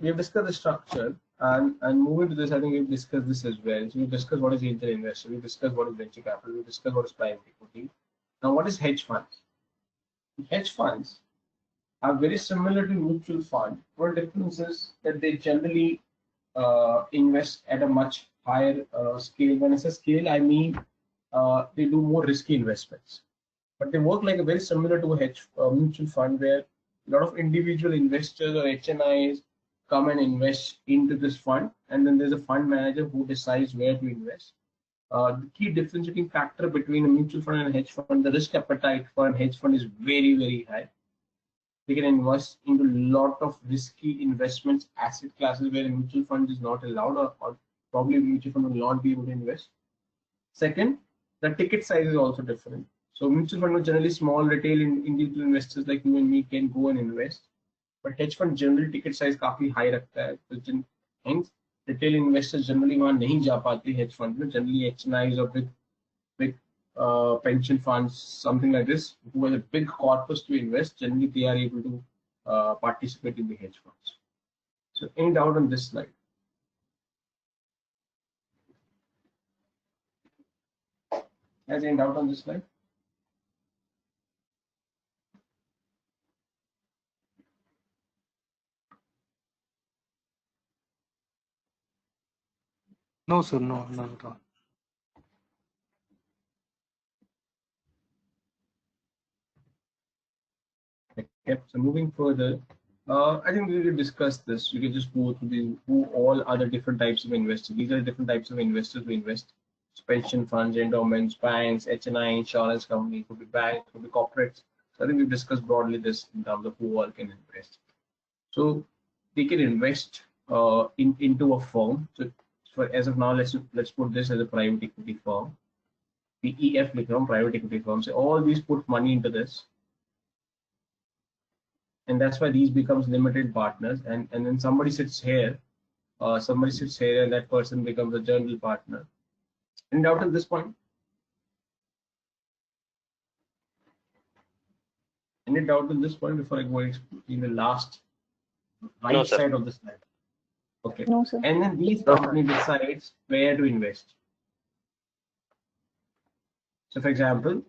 have discussed the structure, and moving to this, I think we've discussed this as well. So we've discussed what is angel investor, we've discussed what is venture capital, we've discussed what is private equity. Now, what is hedge funds? Hedge funds are very similar to mutual fund. One difference is that they generally invest at a much higher scale. When I say scale, I mean they do more risky investments, but they work like a very similar to a mutual fund, where a lot of individual investors or HNIs come and invest into this fund, and then there's a fund manager who decides where to invest. The key differentiating factor between a mutual fund and a hedge fund, the risk appetite for a hedge fund is very, very high. They can invest into a lot of risky investments, asset classes where a mutual fund is not allowed, or probably a mutual fund will not be able to invest. Second, the ticket size is also different. So mutual fund is generally small retail individual investors like you and me can go and invest, but hedge fund generally ticket size काफी high रखता है. So hence retail investors generally वहाँ नहीं जा पाते hedge fund में. Generally HNIs or big pension funds, something like this, who has a big corpus to invest, generally they are able to participate in the hedge funds. So any doubt on this slide? Has any doubt on this slide? No, sir. No, not at all. Okay, so moving further, I think we will discuss this. We can just go through who all are the different types of investors. These are the different types of investors who invest. Pension funds, endowments, banks, HNI, insurance companies, could be banks, could be corporates. So I think we've discussed broadly this in terms of who all can invest. So they can invest into a firm. So as of now, let's put this as a private equity firm. PEF become private equity firms. So all these put money into this. and that's why these becomes limited partners, and then somebody sits here, and that person becomes a general partner. Any doubt at this point? Any doubt at this point before I go in the last right No, sir. side of the slide? Okay. No, sir. And then these company decides where to invest. So for example,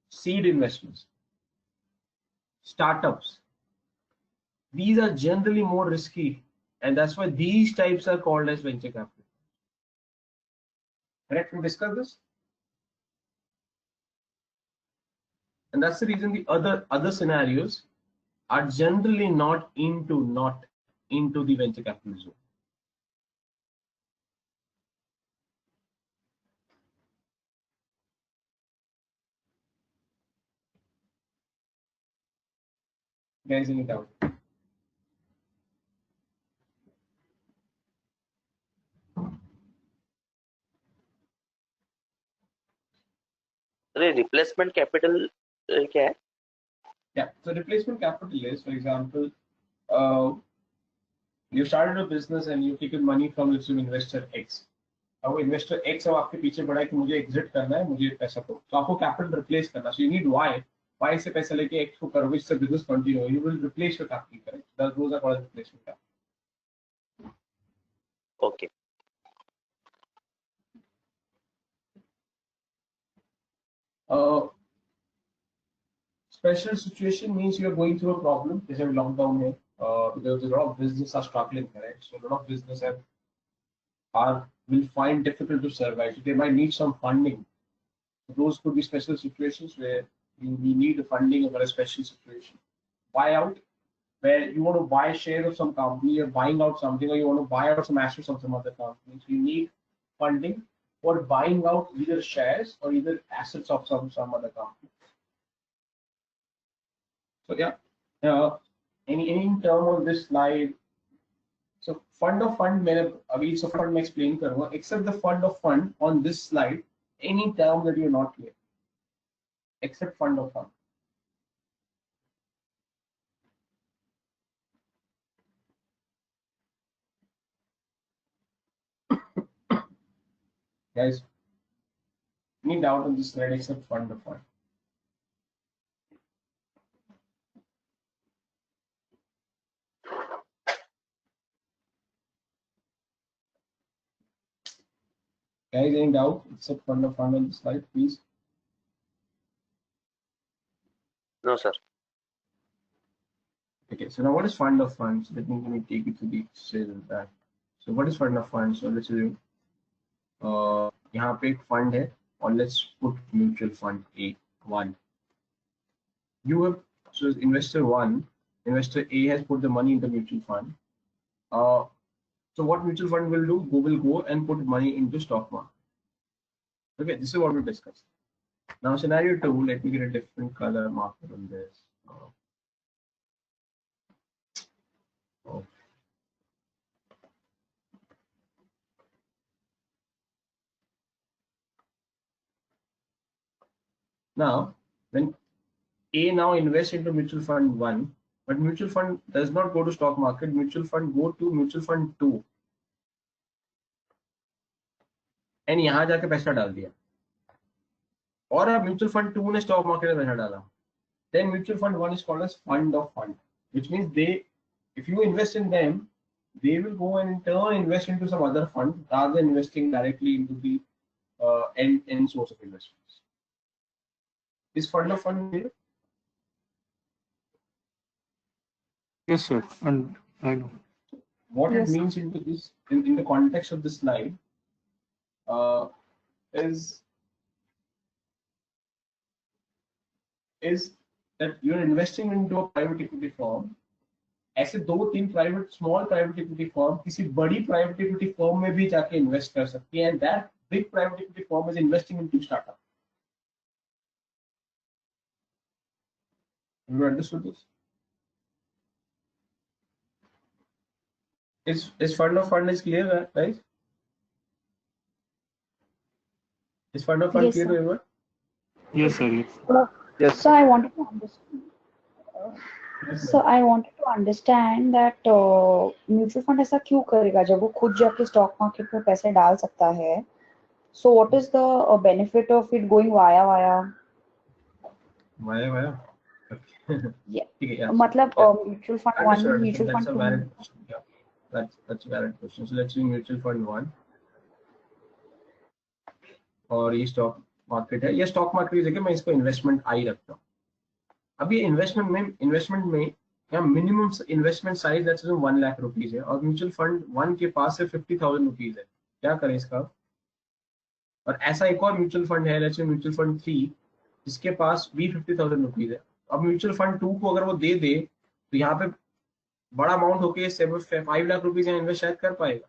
seed investments, startups, these are generally more risky, and that's why these types are called as venture capital. Correct? We discussed this, and that's the reason the other scenarios are generally not into the venture capital zone. Guys, any doubt? अरे replacement capital क्या है? Yeah. So replacement capital is, for example, you started a business and you taken money from investor X. अब investor X अब आपके पीछे बढ़ा है कि मुझे exit करना है, मुझे पैसा को, तो आपको capital replace करना. So you need Y से पैसा लेके X को करो, which the business continue. You will replace your capital, correct? Those are called replacement capital. Okay. Special situation means you are going through a problem. There's a lockdown here. Because a lot of business are struggling, correct? So a lot of business will find difficult to survive. So they might need some funding. So those could be special situations where we need the funding for a special situation. Buyout, where you want to buy shares of some company, you're buying out something, or you want to buy out some assets of some other company. So you need funding for buying out either shares or either assets of some other company. So yeah, any term on this slide. So fund of fund, अभी इस fund में explain करूँगा. Except the fund of fund on this slide, any term that you're not clear, except fund of fund. Guys, any doubt on this slide except fund of fund? Guys, any doubt except fund of fund on the slide, please? No, sir. Okay, so now what is fund of funds? Let me take you to the say that. So what is fund of funds? So let's say यहाँ पे एक fund है, or let's put mutual fund A1. You have, so investor A has put the money in the mutual fund. So what mutual fund will do? Will go and put money into stock market. Okay, this is what we discussed. Now scenario 2, let me get a different color marker on this. Okay. Now, when A now invests into mutual fund 1, but mutual fund does not go to stock market, mutual fund go to mutual fund 2. And यहाँ जाके पैसा डाल दिया. और अब mutual fund 2 ने stock market में पैसा डाला. Then mutual fund 1 is called as fund of fund, which means if you invest in them, they will go and in turn invest into some other fund rather than investing directly into the end source of investments. Is fund of fund clear? Yes, sir. And I know. What Yes. it means into this in the context of the slide is that you're investing into a private equity firm. ऐसे 2-3 small private equity firm किसी बड़ी private equity firm में भी जाके invest कर सकती है, and that big private equity firm is investing into startup. Have you understood this? Is fund of fund is clear, guys? Is fund of fund Yes, clear to sir. everyone? Yes, sir. Yes. Yes. So I wanted to understand. So I wanted to understand that mutual fund ऐसा क्यों करेगा जब वो खुद जाके stock market में पैसे डाल सकता है. So what is the benefit of it going via? Via. Yeah. Okay, yeah. मतलब mutual fund one, Understood. mutual That's fund a valid two. question. Yeah, that's a valid question. So let's do mutual fund one. और ये stock market है. ये stock market है कि मैं इसको investment आई रखता हूँ. अभी इन्वेस्टमेंट में या minimum investment size that's 1 lakh rupees है और म्यूचुअल फंड वन के पास सिर्फ 50,000 रुपीज है. क्या करें इसका? और ऐसा एक और म्यूचुअल फंड है म्यूचुअल फंड 3 जिसके पास भी 50,000 रुपीज है. अब म्यूचुअल फंड 2 को अगर वो दे दे तो यहाँ पे बड़ा अमाउंट होके 5 लाख रुपीज इन्वेस्ट शायद कर पाएगा.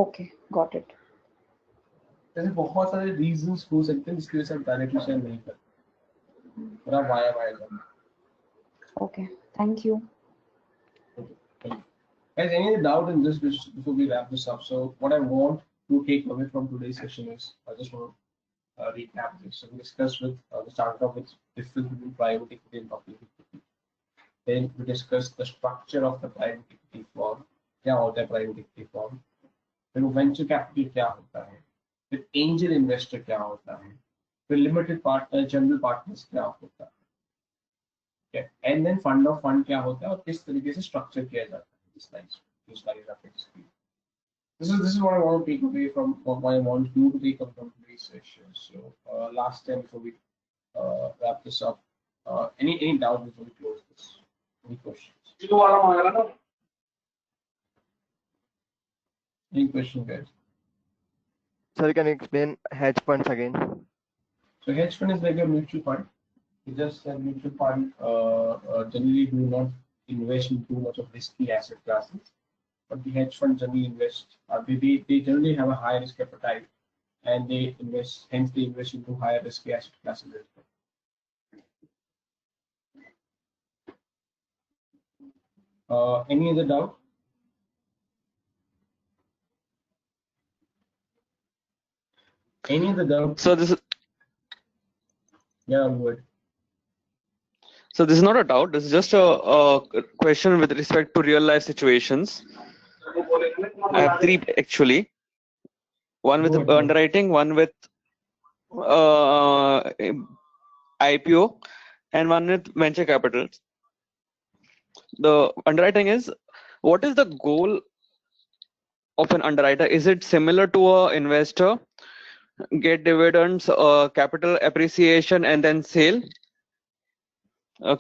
Okay, got it. ऐसे बहुत सारे रीजंस हो सकते हैं जिसकी वजह से आप डायरेक्टली शेयर नहीं करते. पूरा वाया करना. Okay, thank you. Guys, any doubt in this before we wrap this up? So what I want to take away from today's session is I just want to recap this. So we discussed with the start off with difference between private equity and public equity. Then we discussed the structure of the private equity firm. क्या होता है private equity firm? फिर venture capital क्या होता है? फिर angel investor क्या होता है? फिर limited partner, general partners क्या होता है? Okay. And then fund of fund क्या होता है और किस तरीके से स्ट्रक्चर किया जाता है. This is what I want to take away from what I want you to take away from today's session. So last time before we wrap this up, any doubt before we close this? Any questions? Any questions, guys? Sir, can you explain hedge funds again? So hedge fund is like a mutual fund. It's just a mutual fund generally do not invest in too much of risky asset classes. But the hedge fund generally invest, they generally have a high risk appetite and they invest, hence they invest into higher risky asset classes as well. Any other doubt? Any other doubt? So this is good. So this is not a doubt. This is just a question with respect to real life situations. I have 3 actually. One with underwriting, one with IPO, and one with venture capital. The underwriting is, what is the goal of an underwriter? Is it similar to an investor? Get dividends, capital appreciation, and then sale?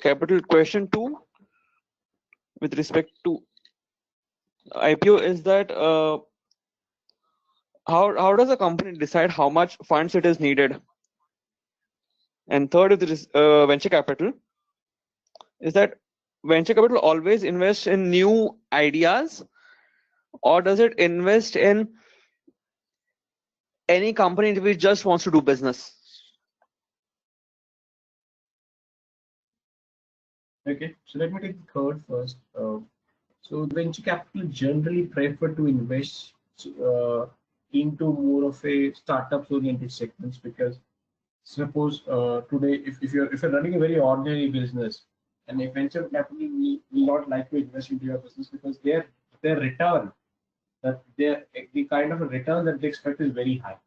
Capital question 2 with respect to IPO is that how does a company decide how much funds it is needed? And third is venture capital is that venture capital always invests in new ideas, or does it invest in any company which just wants to do business? Okay, so let me take the third first. So venture capital generally prefer to invest into more of a startups oriented segments, because suppose today if you're running a very ordinary business and a venture capital will not like to invest into your business because their return, that the kind of a return that they expect is very high.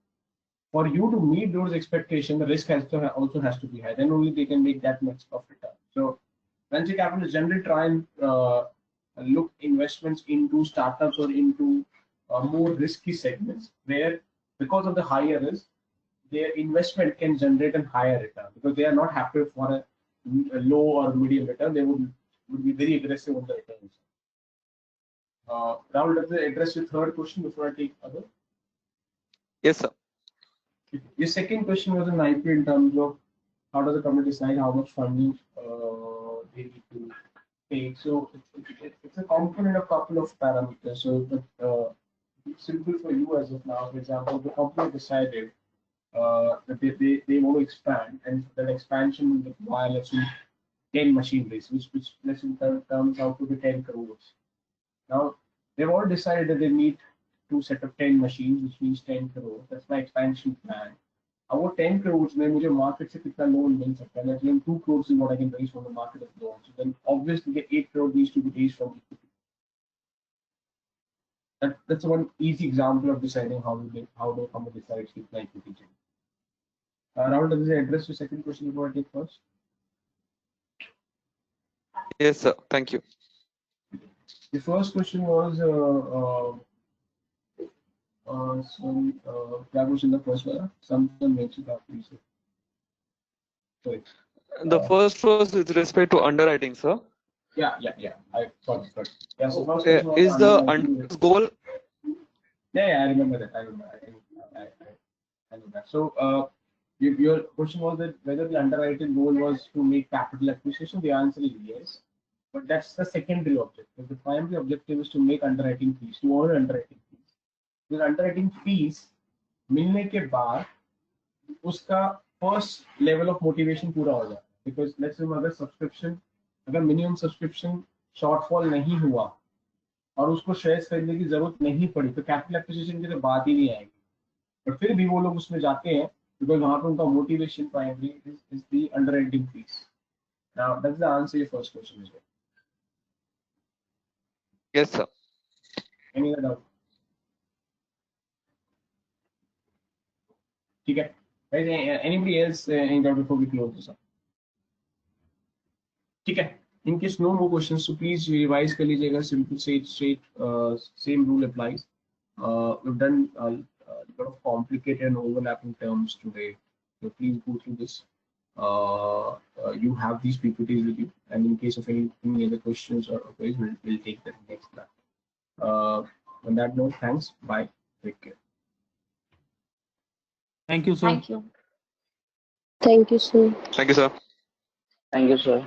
For you to meet those expectations, the risk also has to be high. Then only they can make that much of return. So venture capitalists generally try and look investments into startups or into more risky segments where, because of the higher risk, their investment can generate a higher return, because they are not happy for a low or medium return. They would be very aggressive on the returns. Rahul, let me address your third question before I take other. Yes, sir. Your second question was an IPO in terms of how does the company decide how much funding they need to take. So it's a component of a couple of parameters. So it's simple for you as of now. For example, the company decided that they want to expand, and that expansion will require, let's say, 10 machineries, which let's say turns out to be 10 crores. Now they've all decided that they need to set up 10 machines, which means 10 crores. That's my expansion plan. अब वो 10 crores में मुझे market से कितना loan मिल सकता है? Let's say 2 crores is what I can raise from the market as loan. So then obviously the 8 crore needs to be raised from equity. That's one easy example of deciding how the company decides to apply equity. Rahul, does it address your second question before I take first? Yes, sir. Thank you. The first question was क्या question the first one? Something mentioned that please. Sorry. The first was with respect to underwriting, sir. Yeah. I got it. Yeah. So first question was Is the underwriting goal? Yeah, I remember that. I know that. So, your question was that whether the underwriting goal was to make capital appreciation. The answer is yes, but that's the secondary objective. The primary objective is to make underwriting fees, to earn underwriting fees. The underwriting fees मिलने के बाद उसका first level of motivation पूरा हो जाता है. Because let's say अगर minimum subscription shortfall नहीं हुआ और उसको शेयर्स खरीदने की जरूरत नहीं पड़ी तो कैपिटल एप्रिसिएशन की तो बात ही नहीं आएगी. बट फिर भी वो लोग उसमें जाते हैं बिकॉज वहां पे उनका motivation primary is the underwriting fees. Now that's the answer your first question is. Yes, sir. Any other doubt? ठीक है. Anybody else any doubt before we close this up? ठीक है. In case no more questions, so please revise कर लीजिएगा. Simple straight same rule applies. We've done a lot of complicated and overlapping terms today, so please go through this. You have these PPTs with you, and in case of any other questions or queries, we'll take that next class. On that note, thanks. Bye. Take care. Thank you, sir. Thank you. Thank you, sir. Thank you, sir. Thank you, sir.